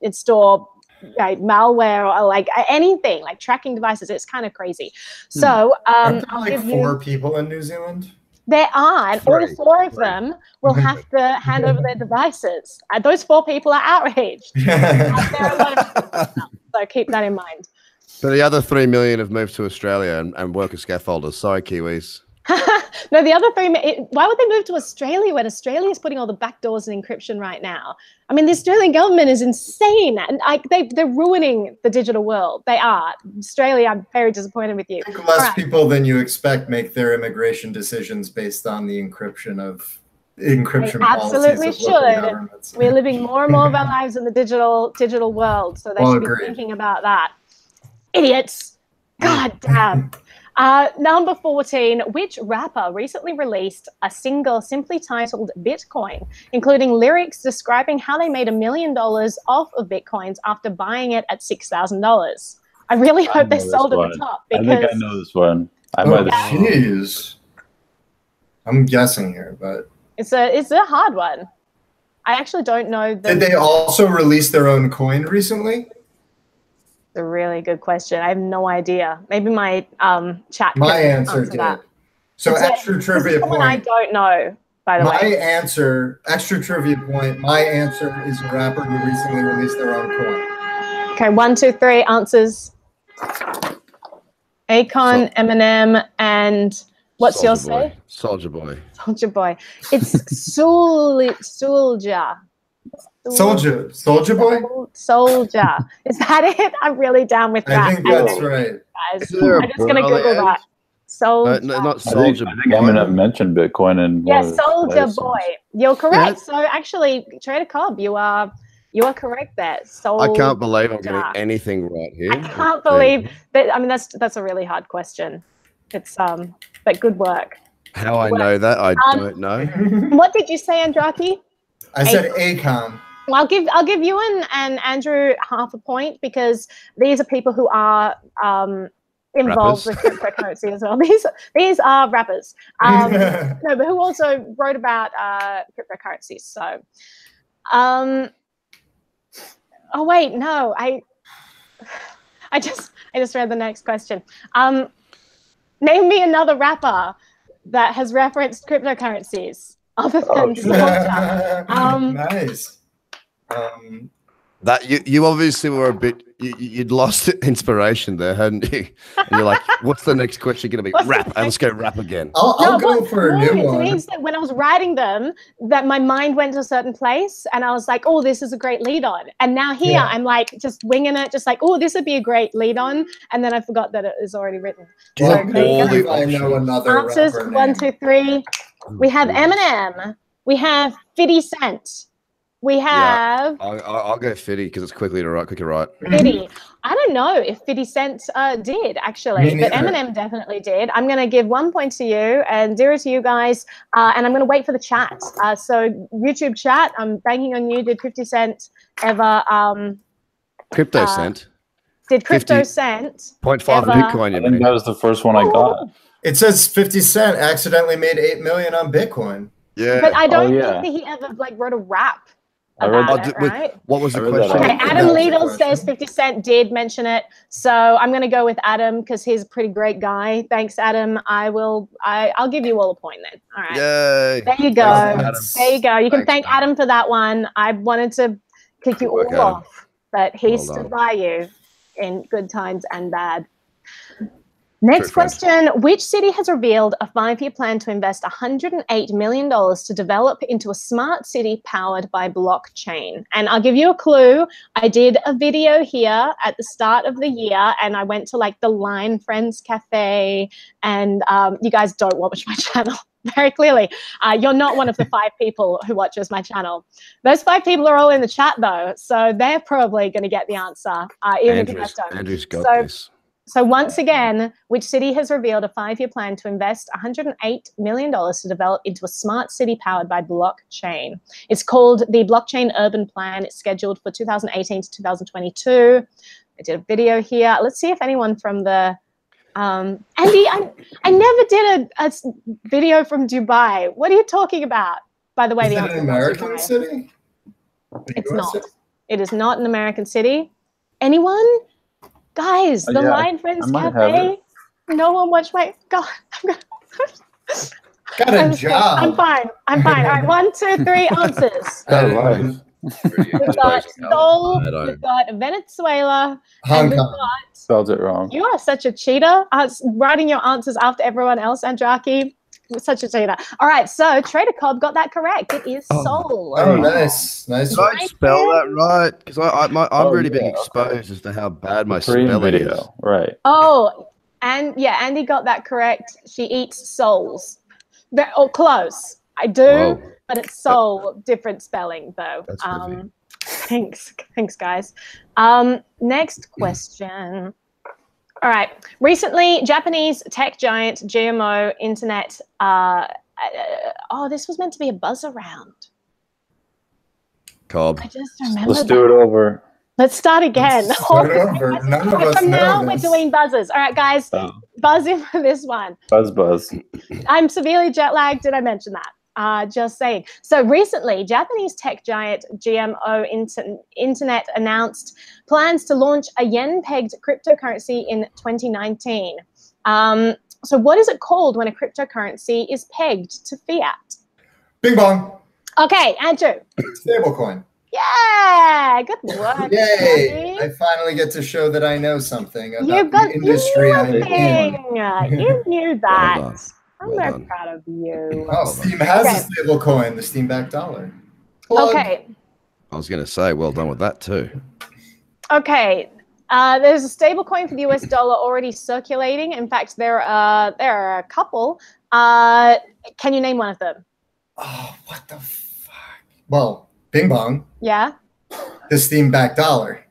install malware or like anything, like tracking devices. It's kind of crazy. So aren't there like 4 people in New Zealand? There are, and all 4 of them will have to hand over their devices. Those 4 people are outraged. There are a lot of so keep that in mind. But the other 3 million have moved to Australia and work as scaffolders. Sorry, Kiwis. No, the other 3. Why would they move to Australia when Australia is putting all the back doors in encryption right now? I mean, the Australian government is insane, and they're ruining the digital world. They are. Australia, I'm very disappointed with you. I think less people than you expect make their immigration decisions based on the encryption policies. Absolutely should. We're living more and more of our lives in the digital world, so they should be thinking about that. Idiots! God damn. Number 14, which rapper recently released a single simply titled Bitcoin, including lyrics describing how they made $1 million off of Bitcoins after buying it at $6,000? I really hope they sold at the top. Because I think I know this one. Jeez. I'm guessing here, but it's a hard one. I actually don't know. Did they also release their own coin recently? A really good question. I have no idea. Maybe my chat. My answer did. That. So extra trivia point. I don't know. By the way, my answer, extra trivia point. My answer is a rapper who recently released their own coin. Okay, 1, 2, 3 answers. Akon, Eminem, and what's yours say? Soldier Boy. Soldier Boy. It's Soulja. Soldier Boy? Soldier. Is that it? I'm really down with that. I think that's right. Guys, I'm just going to Google that. Soldier. No, not Soldier Boy. I think Eminem mentioned Bitcoin and Soldier Boy. You're correct. Yeah. So actually, Trader Cobb, you are correct there. I can't believe I'm getting anything right here. I can't believe that. I mean, that's a really hard question. It's but good work. How I know that, I don't know. What did you say, Andraki? I said Akon. Well, I'll give you and Andrew half a point, because these are people who are involved with cryptocurrency as well. These are rappers. No, but who also wrote about cryptocurrencies. So, oh wait, no, I just read the next question. Name me another rapper that has referenced cryptocurrencies other than Slaughter. Nice. That you obviously were a bit you'd lost inspiration there, hadn't you? And you're like, what's the next question going to be? Rap. Let's go rap again. I'll go for a new one. It means that when I was writing them, that my mind went to a certain place, and I was like, oh, this is a great lead on. And now here I'm like just winging it, just like, oh, this would be a great lead on, and then I forgot that it is already written. So I know another answers. 1, 2, 3. We have Eminem. We have 50 Cent. We have. Yeah, I'll go 50 because it's quicker to write. 50. I don't know if 50 Cent did actually, but Eminem definitely did. I'm going to give 1 point to you and 0 to you guys, and I'm going to wait for the chat. So YouTube chat, I'm banking on you. Did 50 Cent ever? Crypto Cent. Did Crypto Cent? 0.5 Bitcoin. I think that was the first one I got. It says 50 Cent accidentally made 8 million on Bitcoin. Yeah, but I don't think he ever wrote a rap. Right? What was the question? Okay, Adam Liedl says 50 Cent did mention it, so I'm going to go with Adam because he's a pretty great guy. Thanks, Adam. I'll give you all a point then. All right. Yay. There you go. There you go. You can thank Adam for that one. I wanted to kick you all off, but he stood by you in good times and bad. Next question, which city has revealed a 5-year plan to invest $108 million to develop into a smart city powered by blockchain? And I'll give you a clue. I did a video here at the start of the year, and I went to like the Line Friends Cafe, and you guys don't watch my channel very clearly. You're not one of the 5 people who watches my channel. Those 5 people are all in the chat though, so they're probably going to get the answer, even if you guys don't. Andrew's got this. So once again, which city has revealed a 5-year plan to invest $108 million to develop into a smart city powered by blockchain? It's called the Blockchain Urban Plan. It's scheduled for 2018 to 2022. I did a video here. Let's see if anyone from the Andy, I never did a video from Dubai. What are you talking about? By the way, is it an American city? It's not. It is not an American city. Anyone? Guys, the Lion Friends Cafe. No one watched my God. Got a job. I'm fine. I'm fine. All right, 1, 2, 3 answers. We've got Seoul, we've got Venezuela, Hong Kong. Spelled it wrong. You are such a cheater. Writing your answers after everyone else, Andraki. Such a cheater. All right, so Trader Cobb got that correct. It is Seoul. Oh, nice. Nice. Did I spell that right? Because I'm really being exposed as to how bad my spelling is. Right. Oh, and yeah, Andy got that correct. She eats souls. Oh, close. I do, but it's soul. Different spelling, though. Thanks, guys. Next question. All right. Recently, Japanese tech giant GMO Internet. This was meant to be a buzzer round. Cobb. I just remember. Let's do it over. Let's start again. Start over. None of us From now, know we're this. doing buzzers. All right, guys. Buzz in for this one. Buzz. I'm severely jet lagged. Did I mention that? Just saying. So recently, Japanese tech giant GMO Internet announced plans to launch a yen-pegged cryptocurrency in 2019. So what is it called when a cryptocurrency is pegged to fiat? Bing bong. Okay, Andrew. Stablecoin. Yeah, good work. Yay! I finally get to show that I know something about the industry I'm in. You knew that. Well I'm very proud of you. Oh, Steam has a stable coin, the Steam backed dollar. Plug. Okay. I was going to say, well done with that too. Okay. There's a stable coin for the US dollar already circulating. In fact, there are a couple. Can you name one of them? Oh, what the fuck? Well, Bing Bong. Yeah. The Steam backed dollar.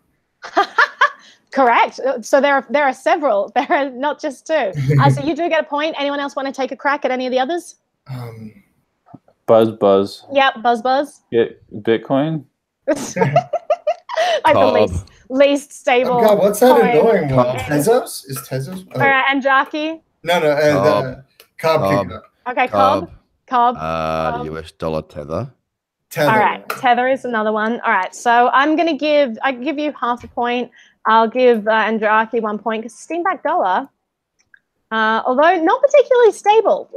Correct. So there are several. There are not just two. So you do get a point. Anyone else want to take a crack at any of the others? Buzz. Yep, buzz. Get Bitcoin. Like the least stable. Oh God, what's that coin. annoying one? Tezos? Is Tezos? Oh. All right, Andraki. No. Cobb. Okay, Cobb. The US dollar tether. Tether. All right, Tether is another one. All right, so I give you half a point. I'll give Andraki 1 point because Steamback dollar, although not particularly stable,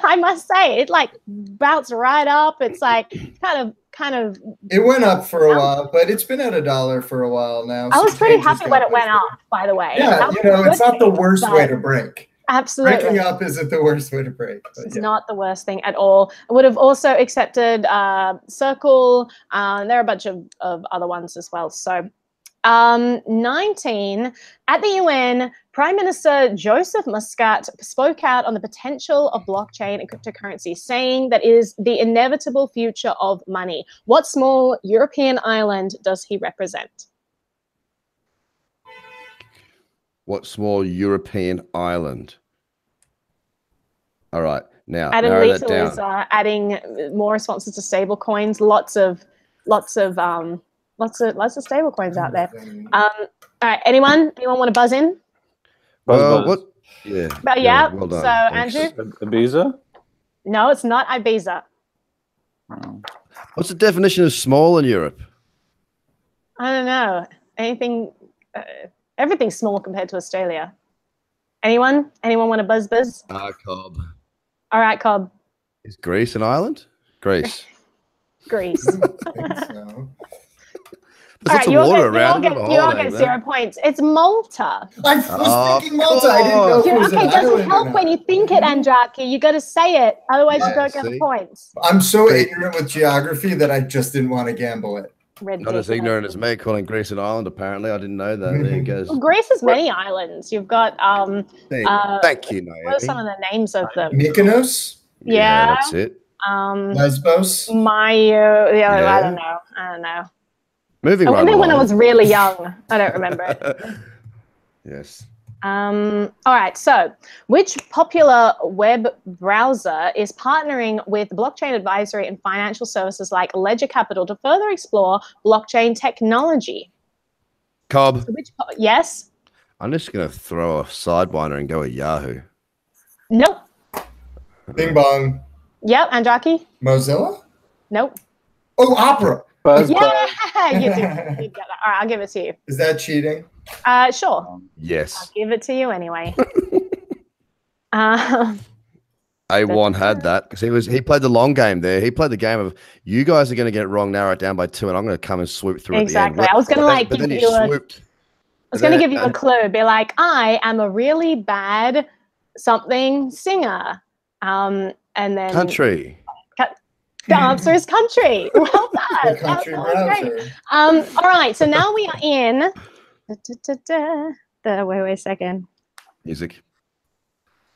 I must say, it like bounced right up. It's like kind of. It went up for a while, but it's been at $1 for a while now. I was pretty happy when it went up, by the way. Yeah, it's not the worst way to break. Absolutely. Breaking up isn't the worst way to break. It's not the worst thing at all. I would have also accepted Circle. There are a bunch of other ones as well. So 19, at the UN, Prime Minister Joseph Muscat spoke out on the potential of blockchain and cryptocurrency, saying that it is the inevitable future of money. What small European island does he represent? What small European island? All right, now Adam narrow that Little down. is adding more responses to stable coins. Lots of stable coins out there. All right, anyone want to buzz in? Buzz. What? Yeah. But yeah. Well done. So Andrew. Ibiza? No, it's not Ibiza. What's the definition of small in Europe? I don't know. Anything. Everything's small compared to Australia. Anyone want to buzz? Cobb. All right, Cobb. Is Greece an island? Greece. Greece. There's lots of water around. You all get 0 points. It's Malta. I was thinking Malta. I didn't know if it was an it doesn't island help when you think it, Andraki. You got to say it. Otherwise, you don't get the points. I'm so ignorant with geography that I just didn't want to gamble it. Not as ignorant as me calling Greece an island, apparently. I didn't know that. There you go. Well, Greece has many islands. You've got thank you, Naomi. what are some of the names of them? Mykonos? Yeah. That's it. Lesbos? I don't know. Moving I right remember when I along. was really young. I don't remember it. Yes. All right, so which popular web browser is partnering with blockchain advisory and financial services like Ledger Capital to further explore blockchain technology? Cobb. So yes? I'm just going to throw a sidewinder and go with Yahoo. Nope. Bing bong. Yep, Andraki? Mozilla? Nope. Oh, Opera. Buzz, Yeah, you did get that. All right, I'll give it to you. Is that cheating? Sure. I'll Yes. give it to you anyway. A1 had that because he played the long game there. He played the game of you guys are going to get it wrong, narrow it down by 2, and I'm going to come and swoop through exactly. at the end. I was going to like give you a clue. Be like, I am a really bad something singer, and then country. The answer is country. Well done. Country browser. All right, so now we are in wait a second. Music.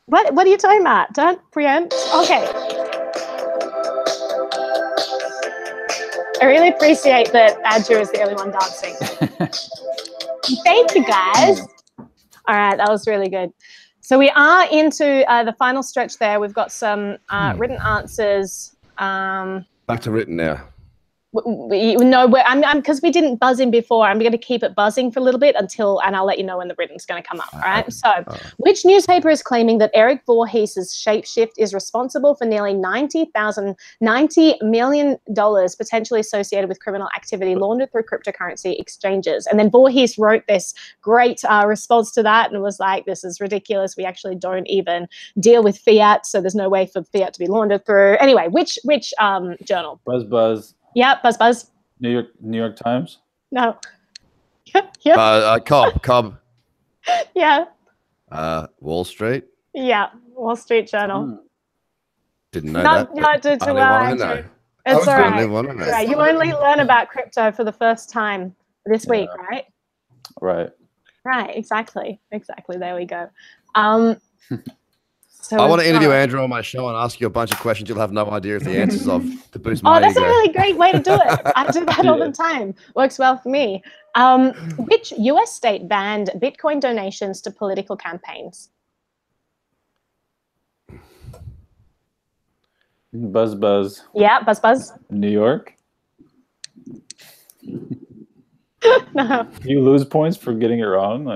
What are you talking about? Don't preempt. Okay. I really appreciate that Andrew is the only one dancing. Thank you, guys. All right, that was really good. So we are into the final stretch there. We've got some written answers. Back to written now. No, because we didn't buzz in before. I'm going to keep it buzzing for a little bit and I'll let you know when the written's going to come up. All right. So, which newspaper is claiming that Eric Voorhees' shapeshift is responsible for nearly $90 million potentially associated with criminal activity laundered through cryptocurrency exchanges? And then Voorhees wrote this great response to that and was like, "This is ridiculous. We actually don't even deal with fiat, so there's no way for fiat to be laundered through." Anyway, which journal? Buzz. Yeah, Buzz. New York Times. No. Yeah. Cobb. Yeah. Wall Street. Yeah, Wall Street Journal. Didn't know that. No, it's all right. It's all right. Yeah, you only learn about crypto for the first time this week, right? Right. Right. Exactly. There we go. So I want to interview Andrew on my show and ask you a bunch of questions you'll have no idea if the answers of to boost my that's ego. a really great way to do it. I do that all the time. Works well for me. Which US state banned Bitcoin donations to political campaigns? Buzz. Yeah, Buzz. New York. No. You lose points for getting it wrong.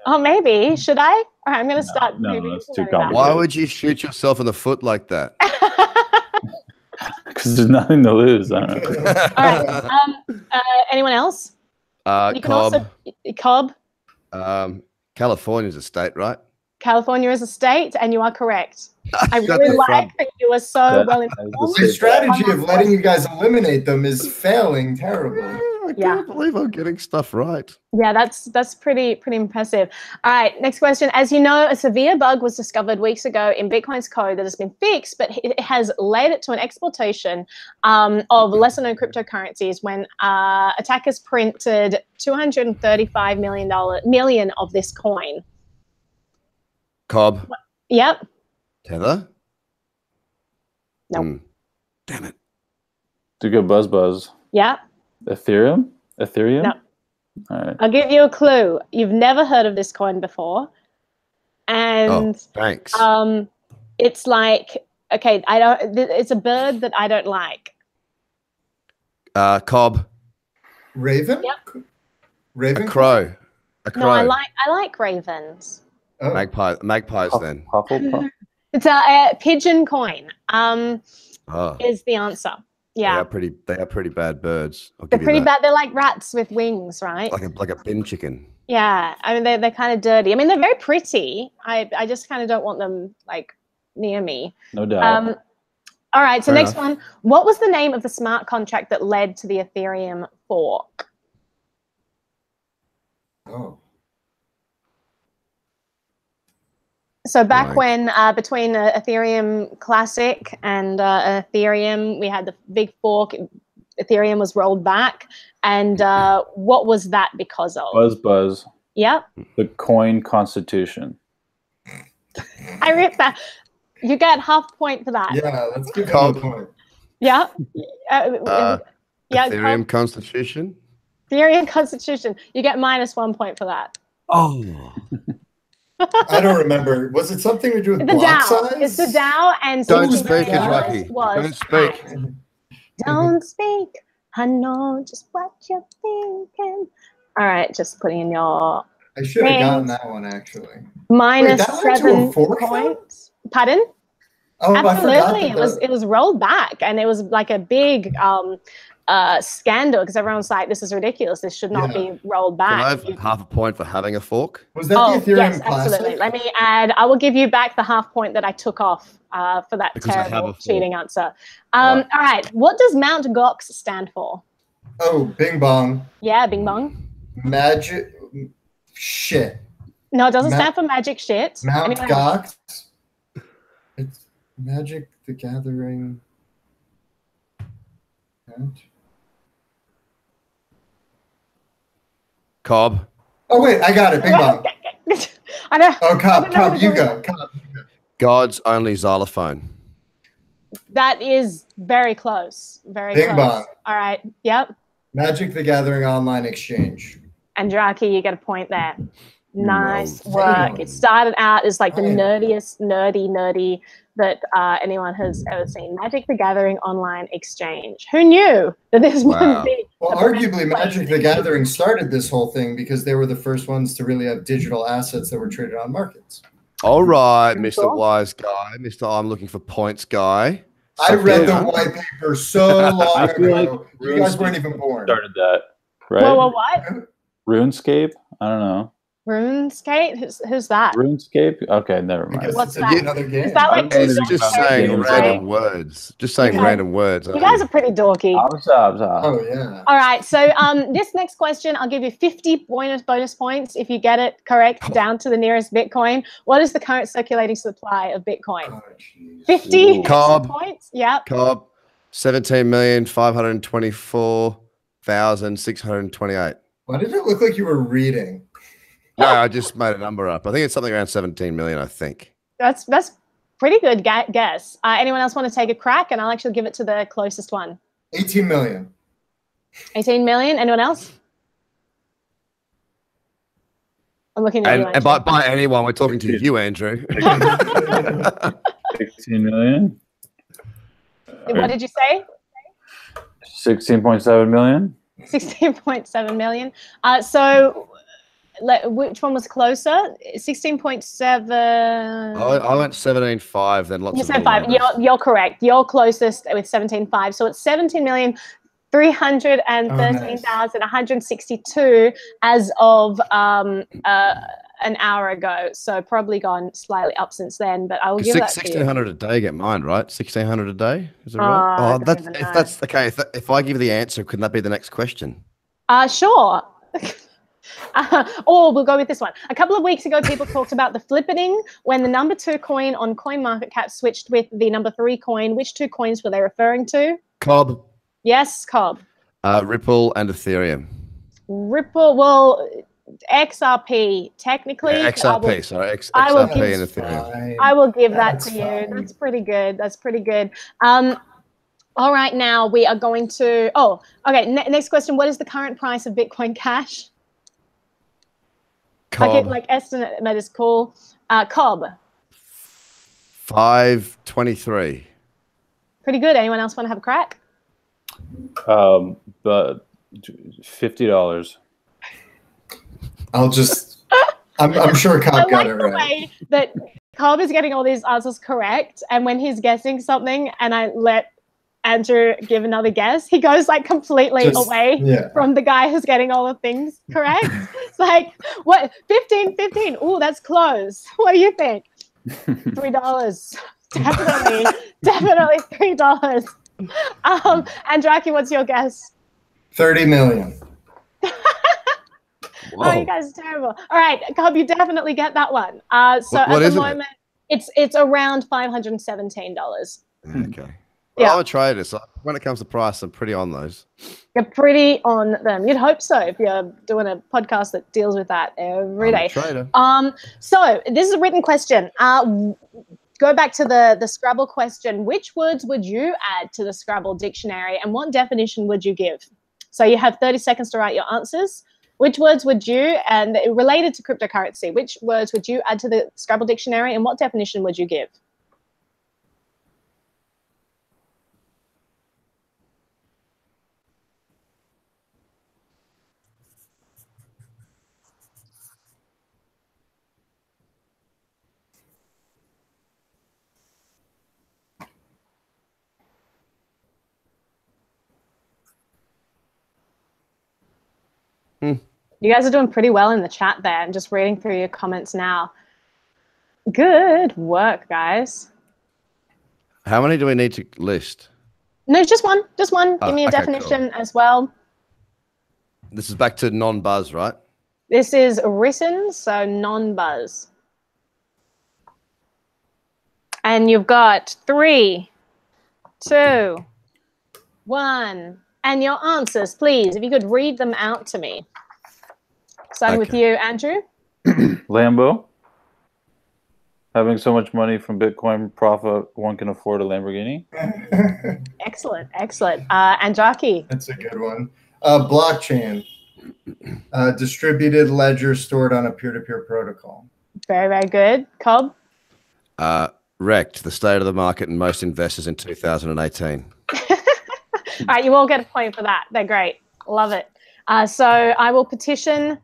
Oh, maybe. Should I? All right, I'm going to start. No, that's too complicated. Why would you shoot yourself in the foot like that? Because there's nothing to lose. I don't know. All right. Anyone else? Cobb. Cobb. California's a state, right? California is a state, and you are correct. I really like that you were so well informed. The strategy of letting you guys eliminate them is failing terribly. I can't believe I'm getting stuff right. Yeah, that's pretty impressive. All right, next question. As you know, a severe bug was discovered weeks ago in Bitcoin's code that has been fixed, but it has led it to an exploitation of lesser-known cryptocurrencies when attackers printed $235 million of this coin. Cobb. Yep. Tether? Nope. Damn it. To go Buzz. Yeah. Ethereum? No. All right. I'll give you a clue. You've never heard of this coin before. And thanks. It's like, okay, it's a bird that I don't like. Cobb. Raven? Yep. Raven? A crow. No, I like ravens. Oh. Magpies then. Hufflepuff? It's a pigeon coin. Is the answer. Yeah. They are pretty bad birds. They're pretty bad. They're like rats with wings, right? Like a bin chicken. Yeah. I mean, they're kind of dirty. I mean, they're very pretty. I just kind of don't want them like near me. No doubt. All right. So Fair next enough. one. What was the name of the smart contract that led to the Ethereum fork? Oh. So back when between Ethereum Classic and Ethereum, we had the big fork. Ethereum was rolled back. And what was that because of? Buzz. Yep. The coin constitution. I ripped that. You get half point for that. Yeah, let's give him a point. Yeah. Ethereum Constitution? Ethereum Constitution. You get -1 point for that. Oh. I don't remember. Was it something to do with The block Dow. size? It's the Dow, and Don't $60 speak, billion Jackie. was Don't speak. hacked. Don't speak. I know just what you're thinking. All right, just putting in your I should have gotten that one actually. minus Wait, that led to a 7 fork, though? points. Pardon? Oh, I forgot Absolutely, that it was rolled back, and it was like a big scandal because everyone's like, "This is ridiculous. This should not be rolled Can back." I have half a point for having a fork? Was that the Ethereum yes, Classic? absolutely. Let me add. I will give you back the half point that I took off for that Because I have terrible a fork. cheating answer. All right, what does Mount Gox stand for? Oh, Bing Bong. Yeah, Bing Bong. Magic. Shit. No, it doesn't stand for magic shit. Mount Anyone else? Gox. It's Magic the Gathering. Cobb. Oh wait, I got it. Bing Bong. I know. Oh, Cobb, I don't know Cobb, what you to go. do. Cobb. God's only xylophone. That is very close. Very Bing close. Bong. All right. Yep. Magic the Gathering Online Exchange. And Draki, you get a point there. Nice No. work. It started out as like the Damn. nerdiest, nerdy that anyone has ever seen. Magic the Gathering Online Exchange. Who knew that this Wow. would be? Well, a arguably, place? Magic the Gathering started this whole thing because they were the first ones to really have digital assets that were traded on markets. All right, Pretty Mr. cool. Wise Guy, Mr. I'm looking for points guy. I read the Done. white paper so long I feel like ago. You guys weren't even born. Started that, right? Whoa, what? RuneScape? I don't know. RuneScape? Who's that? RuneScape? Okay, never I mind. guess What's it's that? another game. Is that like It's Don't just know. saying Games, random right? words. Just saying Okay. random words. You guys are pretty dorky. Oh yeah. All right, so this next question, I'll give you 50 bonus points if you get it correct down to the nearest Bitcoin. What is the current circulating supply of Bitcoin? Oh, jeez. 50 Ooh. extra Cobb. points? Yep. Cobb, 17,524,628. Why did it look like you were reading? No, I just made a number up. I think it's something around 17 million, I think. That's pretty good guess. Anyone else want to take a crack? And I'll actually give it to the closest one. 18 million. 18 million? Anyone else? I'm looking at you, And by anyone, we're talking to you, Andrew. 16 million? What did you say? 16.7 million? 16.7 million. So which one was closer? 16.7. I went 17.5, then lots You of said little 5. numbers. You're correct. You're closest with 17.5. So it's 17,313,162 as of an hour ago. So probably gone slightly up since then. But I will give that to you. 1,600 a day, get mine, right? 1,600 a day? Is that right? I Oh, don't that's, even if know. that's okay. If I give you the answer, couldn't that be the next question? Sure. Or we'll go with this one. A couple of weeks ago, people talked about the flippening when the number 2 coin on CoinMarketCap switched with the number 3 coin. Which 2 coins were they referring to? Cobb, Yes, Cobb. Ripple, and Ethereum. Ripple, well, XRP, technically. Yeah, XRP, sorry. I will XRP give- and Ethereum. Fine. I will give that That's to you. fine. That's pretty good. That's pretty good. All right, now we are going to, next question. What is the current price of Bitcoin Cash? Cobb, Like estimate is cool. Cobb, 523. pretty good. Anyone else want to have a crack? But $50. I'll just. I'm sure I Cobb got like it the right. way that Cobb is getting all these answers correct, and when he's guessing something, and I let Andrew give another guess, he goes like completely Just- away yeah. from the guy who's getting all the things correct. It's like, what? 15. Oh, that's close. What do you think? $3. Definitely $3. Andraki, what's your guess? 30 million. Oh, you guys are terrible. All right, Cobb, you definitely get that one. So What at is the it? moment, it's around $517. Okay. Yeah. Well, I'm a trader, so when it comes to price, I'm pretty on those. You're pretty on them. You'd hope so if you're doing a podcast that deals with that every I'm day. a trader. So this is a written question. Go back to the Scrabble question. Which words would you add to the Scrabble dictionary, and what definition would you give? So you have 30 seconds to write your answers. Which words would you, and related to cryptocurrency, which words would you add to the Scrabble dictionary, and what definition would you give? You guys are doing pretty well in the chat there. I'm just reading through your comments now. Good work, guys. How many do we need to list? No, just one. Just one. Give me a okay, definition cool. as well. This is back to non-buzz, right? This is written, so non-buzz. And you've got 3, 2, 1. And your answers, please, if you could read them out to me. Starting with you, Andrew. Lambo. Having so much money from Bitcoin profit, one can afford a Lamborghini. Excellent, excellent. And Jackie. That's a good one. Blockchain. Distributed ledger stored on a peer-to-peer protocol. Very, very good. Cobb. Wrecked, the state of the market and most investors in 2018. All right, you all get a point for that. They're great. Love it. So I will petition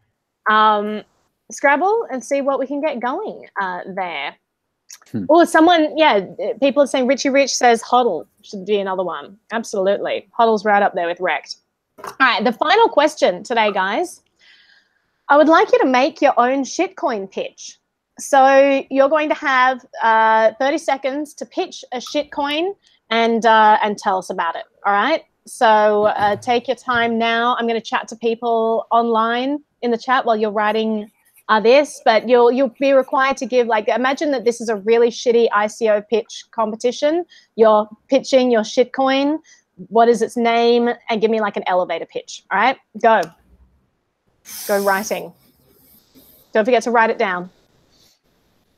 Scrabble and see what we can get going there. Oh, someone, yeah, people are saying Richie Rich says HODL should be another one. Absolutely. HODL's right up there with wrecked. All right, the final question today, guys. I would like you to make your own shitcoin pitch. So you're going to have 30 seconds to pitch a shitcoin and tell us about it. All right. So take your time now. I'm going to chat to people online in the chat while you're writing this, but you'll be required to give, like, imagine that this is a really shitty ICO pitch competition. You're pitching your shitcoin. What is its name? And give me like an elevator pitch. All right. Go writing. Don't forget to write it down.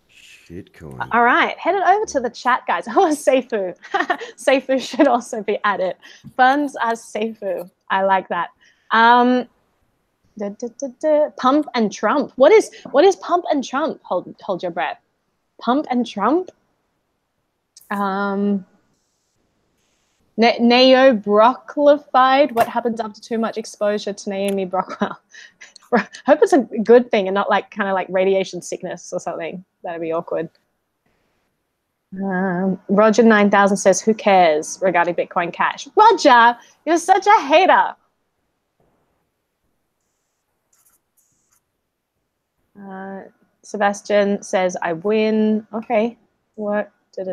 Shitcoin. All right, head it over to the chat, guys. Oh, Seifu. Seifu should also be added. Funds as Seifu. I like that. Pump and Trump. What is pump and Trump? Hold your breath. Pump and Trump. Neo Brocklified. What happens after too much exposure to Naomi Brockwell? Hope it's a good thing and not like kind of like radiation sickness or something. That'd be awkward. Roger 9000 says, who cares regarding Bitcoin Cash? Roger, you're such a hater. Sebastian says, I win. Okay, what? So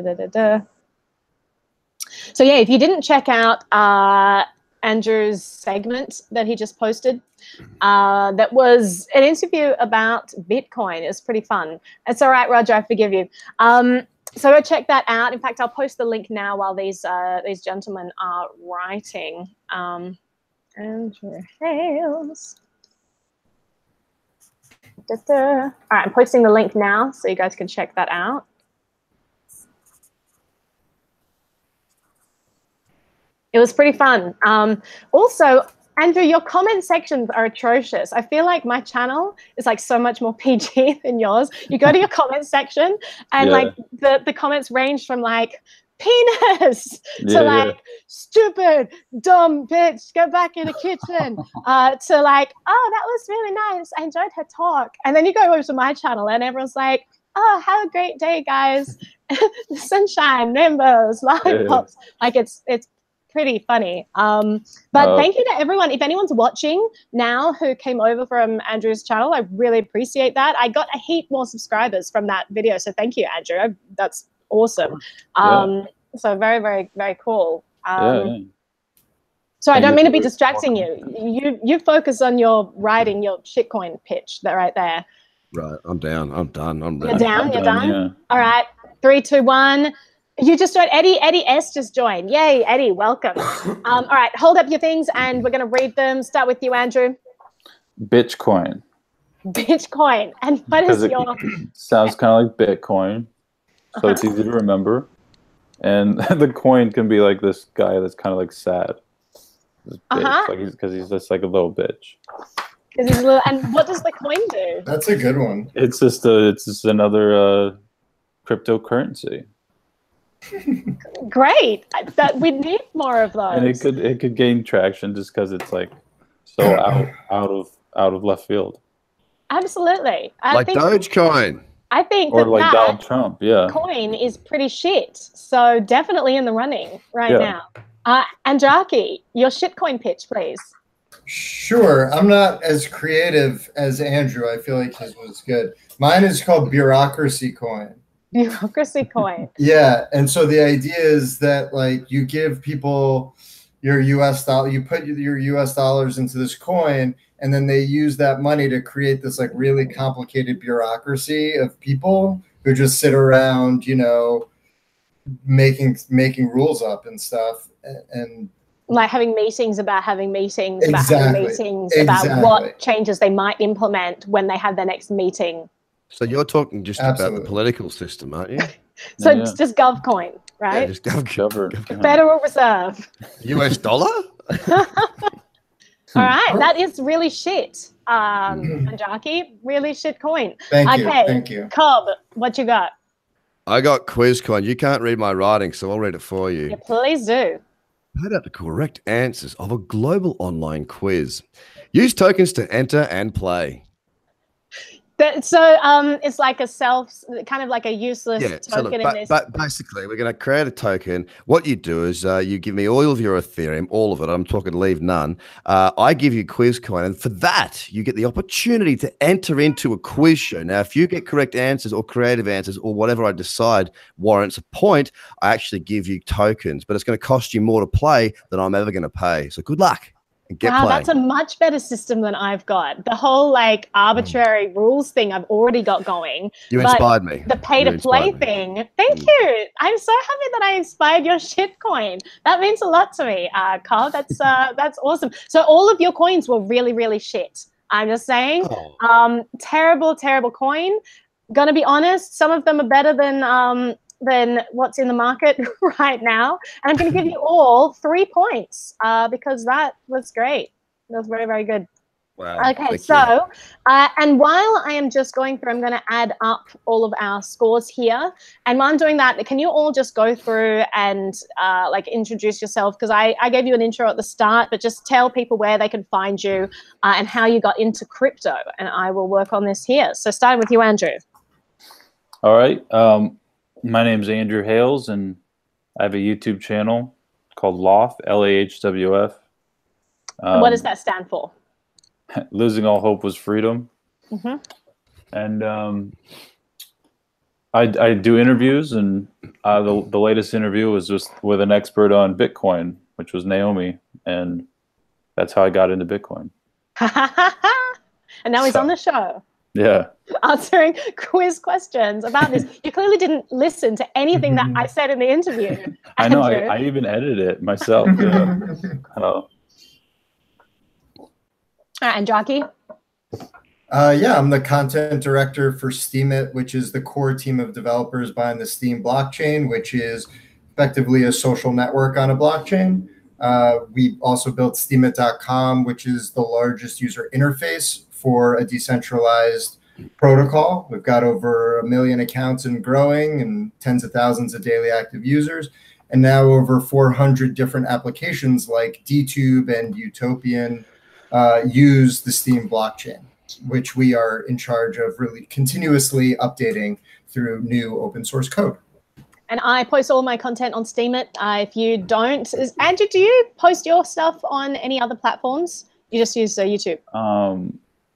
yeah, if you didn't check out Andrew's segment that he just posted, that was an interview about Bitcoin. It was pretty fun. It's all right, Roger, I forgive you. So go check that out. In fact, I'll post the link now while these gentlemen are writing. Andrew Hales. All right, I'm posting the link now so you guys can check that out. It was pretty fun. Also, Andrew, your comment sections are atrocious. I feel like my channel is like so much more PG than yours. You go to your comment section and like the comments range from like penis to like stupid, dumb bitch, go back in the kitchen to like, oh, that was really nice. I enjoyed her talk. And then you go over to my channel and everyone's like, oh, have a great day, guys. Sunshine, rainbows, lollipops. Like it's pretty funny. But thank you to everyone. If anyone's watching now who came over from Andrew's channel, I really appreciate that. I got a heap more subscribers from that video. So thank you, Andrew. That's awesome. So very, very, very cool. So I don't mean to be distracting you. You focus on your writing your shitcoin pitch right there. Right. I'm down. I'm done. I'm ready. You're down? You're done? Yeah. All right. 3, 2, 1. You just joined. Eddie S just joined. Yay, Eddie, welcome. All right, hold up your things and we're going to read them. Start with you, Andrew. Bitcoin. Bitcoin. And what is your... Sounds kind of like Bitcoin, so it's easy to remember. And the coin can be like this guy that's kind of like sad. Because he's just like a little bitch. Because he's a little. And what does the coin do? That's a good one. It's just another cryptocurrency. Great. That we need more of those. And it could gain traction just because it's like so out of left field. Absolutely. Like Dogecoin. I think or like Donald Trump, yeah. Coin is pretty shit. So definitely in the running now. And Jackie, your shitcoin pitch, please. Sure. I'm not as creative as Andrew. I feel like his was good. Mine is called Bureaucracy Coin. Bureaucracy Coin. Yeah. And so the idea is that like you give people your US dollar, you put your US dollars into this coin, and then they use that money to create this like really complicated bureaucracy of people who just sit around, you know, making rules up and stuff, and like having meetings about having meetings Exactly. about what changes they might implement when they have their next meeting. So you're talking just about the political system, aren't you? So it's just GovCoin, right? Yeah, just Gov. Federal Reserve. US dollar? All right, that is really shit. And Jackie, really shit coin. Thank you. Cobb, what you got? I got quiz coin. You can't read my writing, so I'll read it for you. Yeah, please do. Put out the correct answers of a global online quiz. Use tokens to enter and play. So it's like a kind of like a useless token in this. But basically, we're going to create a token. What you do is you give me all of your Ethereum, all of it. I'm talking leave none. I give you quiz coin, and for that, you get the opportunity to enter into a quiz show. Now, if you get correct answers or creative answers or whatever I decide warrants a point, I actually give you tokens, but it's going to cost you more to play than I'm ever going to pay. So good luck. Wow, that's a much better system than I've got. The whole like arbitrary rules thing I've already got going. You inspired me. The pay to play thing. Thank you. I'm so happy that I inspired your shitcoin. That means a lot to me, Carl. That's awesome. So all of your coins were really, really shit. I'm just saying. Terrible, terrible coin. Gonna be honest, some of them are better than what's in the market right now. And I'm going to give you all 3 points because that was great. That was very, very good. Wow. Okay, so, and while I am just going through, I'm going to add up all of our scores here. And while I'm doing that, can you all just go through and like introduce yourself? Because I gave you an intro at the start, but just tell people where they can find you and how you got into crypto. And I will work on this here. So starting with you, Andrew. All right. My name's Andrew Hales, and I have a YouTube channel called LAHWF, L-A-H-W-F. What does that stand for? Losing all hope was freedom. Mm-hmm. And I do interviews, and the latest interview was just with an expert on Bitcoin, which was Naomi, and that's how I got into Bitcoin. And now he's on the show. Yeah. Answering quiz questions about this. You clearly didn't listen to anything that I said in the interview. I know. I even edited it myself. Yeah. All right, and Jackie? Yeah, I'm the content director for Steemit, which is the core team of developers behind the Steem blockchain, which is effectively a social network on a blockchain. We also built Steemit.com, which is the largest user interface for a decentralized protocol. We've got over 1 million accounts and growing, and tens of thousands of daily active users, and now over 400 different applications like DTube and Utopian use the Steem blockchain, which we are in charge of really continuously updating through new open source code. And I post all my content on Steemit. If you don't, Andrew, do you post your stuff on any other platforms? You just use YouTube?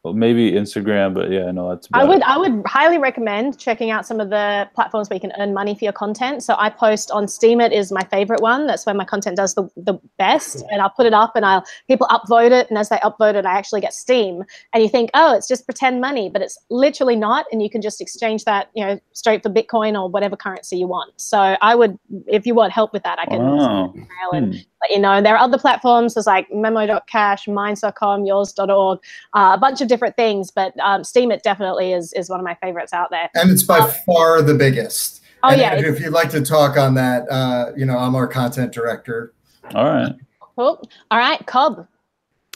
Well, maybe Instagram, but yeah, no, that's about it. I would highly recommend checking out some of the platforms where you can earn money for your content. So I post on Steemit is my favorite one. That's where my content does the best. And I'll put it up, and people upvote it, and as they upvote it, I actually get Steem. And you think, oh, it's just pretend money, but it's literally not. And you can just exchange that, straight for Bitcoin or whatever currency you want. So I would, if you want help with that, I can and let you know. And there are other platforms. There's like memo.cash, minds.com, yours.org, a bunch of different things, but Steemit definitely is one of my favorites out there. And it's by far the biggest. Oh, and yeah. If you'd like to talk on that, I'm our content director. All right. Cool. All right, Cobb.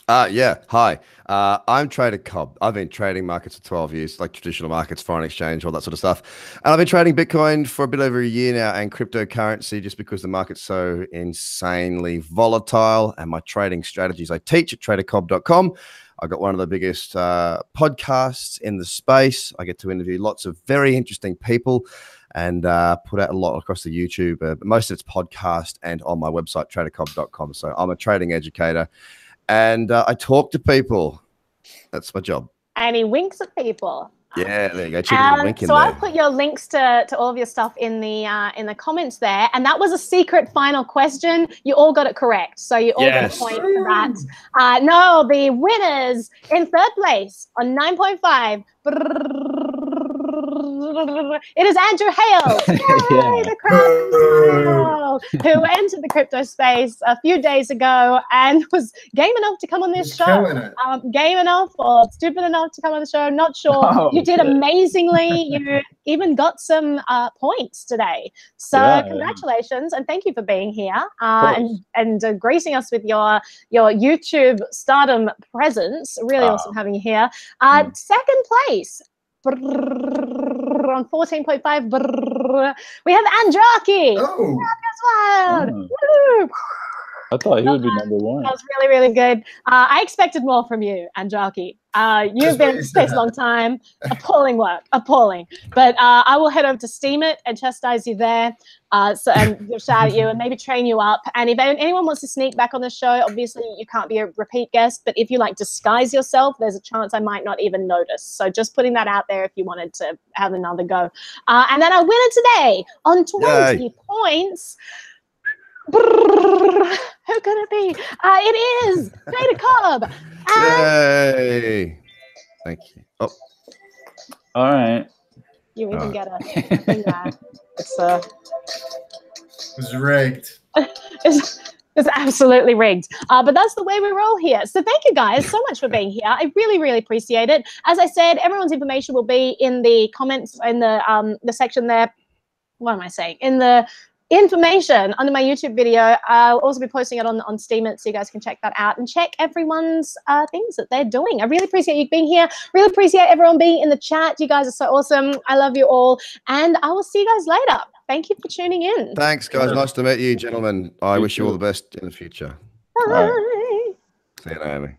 Yeah. Hi. I'm Trader Cobb. I've been trading markets for 12 years, like traditional markets, foreign exchange, all that sort of stuff. And I've been trading Bitcoin for a bit over a year now and cryptocurrency just because the market's so insanely volatile. And my trading strategies I teach at tradercobb.com. I've got one of the biggest podcasts in the space. I get to interview lots of very interesting people and put out a lot across the YouTube. But most of it's podcast and on my website, tradercobb.com. So I'm a trading educator. And I talk to people. That's my job. And he winks at people. Yeah, there you go. Check the link in so there. I'll put your links to all of your stuff in the comments there. And that was a secret final question. You all got it correct. So you all get a point for that. No, the winners in third place on 9.5. It is Andrew Hale, the crypto, who entered the crypto space a few days ago and was game enough to come on this show. Game enough or stupid enough to come on the show, not sure. You did amazingly. You even got some points today. So congratulations and thank you for being here and gracing us with your YouTube stardom presence. Really awesome having you here. Second place. On 14.5, we have Andraki. I thought he would be number one. That was really, really good. I expected more from you, Andraki. You've been in this space a long time. Appalling work, appalling. But I will head over to Steemit and chastise you there. And shout at you and maybe train you up. And if anyone wants to sneak back on the show, obviously you can't be a repeat guest. But if you like disguise yourself, there's a chance I might not even notice. So just putting that out there if you wanted to have another go. And then our winner today on 20 points. Who could it be? It is Trader Cobb. Yay! Thank you. Oh, all right. You even get a It's rigged. It's absolutely rigged. But that's the way we roll here. So thank you guys so much for being here. I really, really appreciate it. As I said, everyone's information will be in the comments in the section there. What am I saying? In the information under my YouTube video. I'll also be posting it on Steemit, so you guys can check that out and check everyone's things that they're doing. I really appreciate you being here. Really appreciate everyone being in the chat. You guys are so awesome. I love you all, and I will see you guys later. Thank you for tuning in. Thanks, guys. Nice to meet you, gentlemen. I wish you all the best in the future. Bye. See you, Naomi.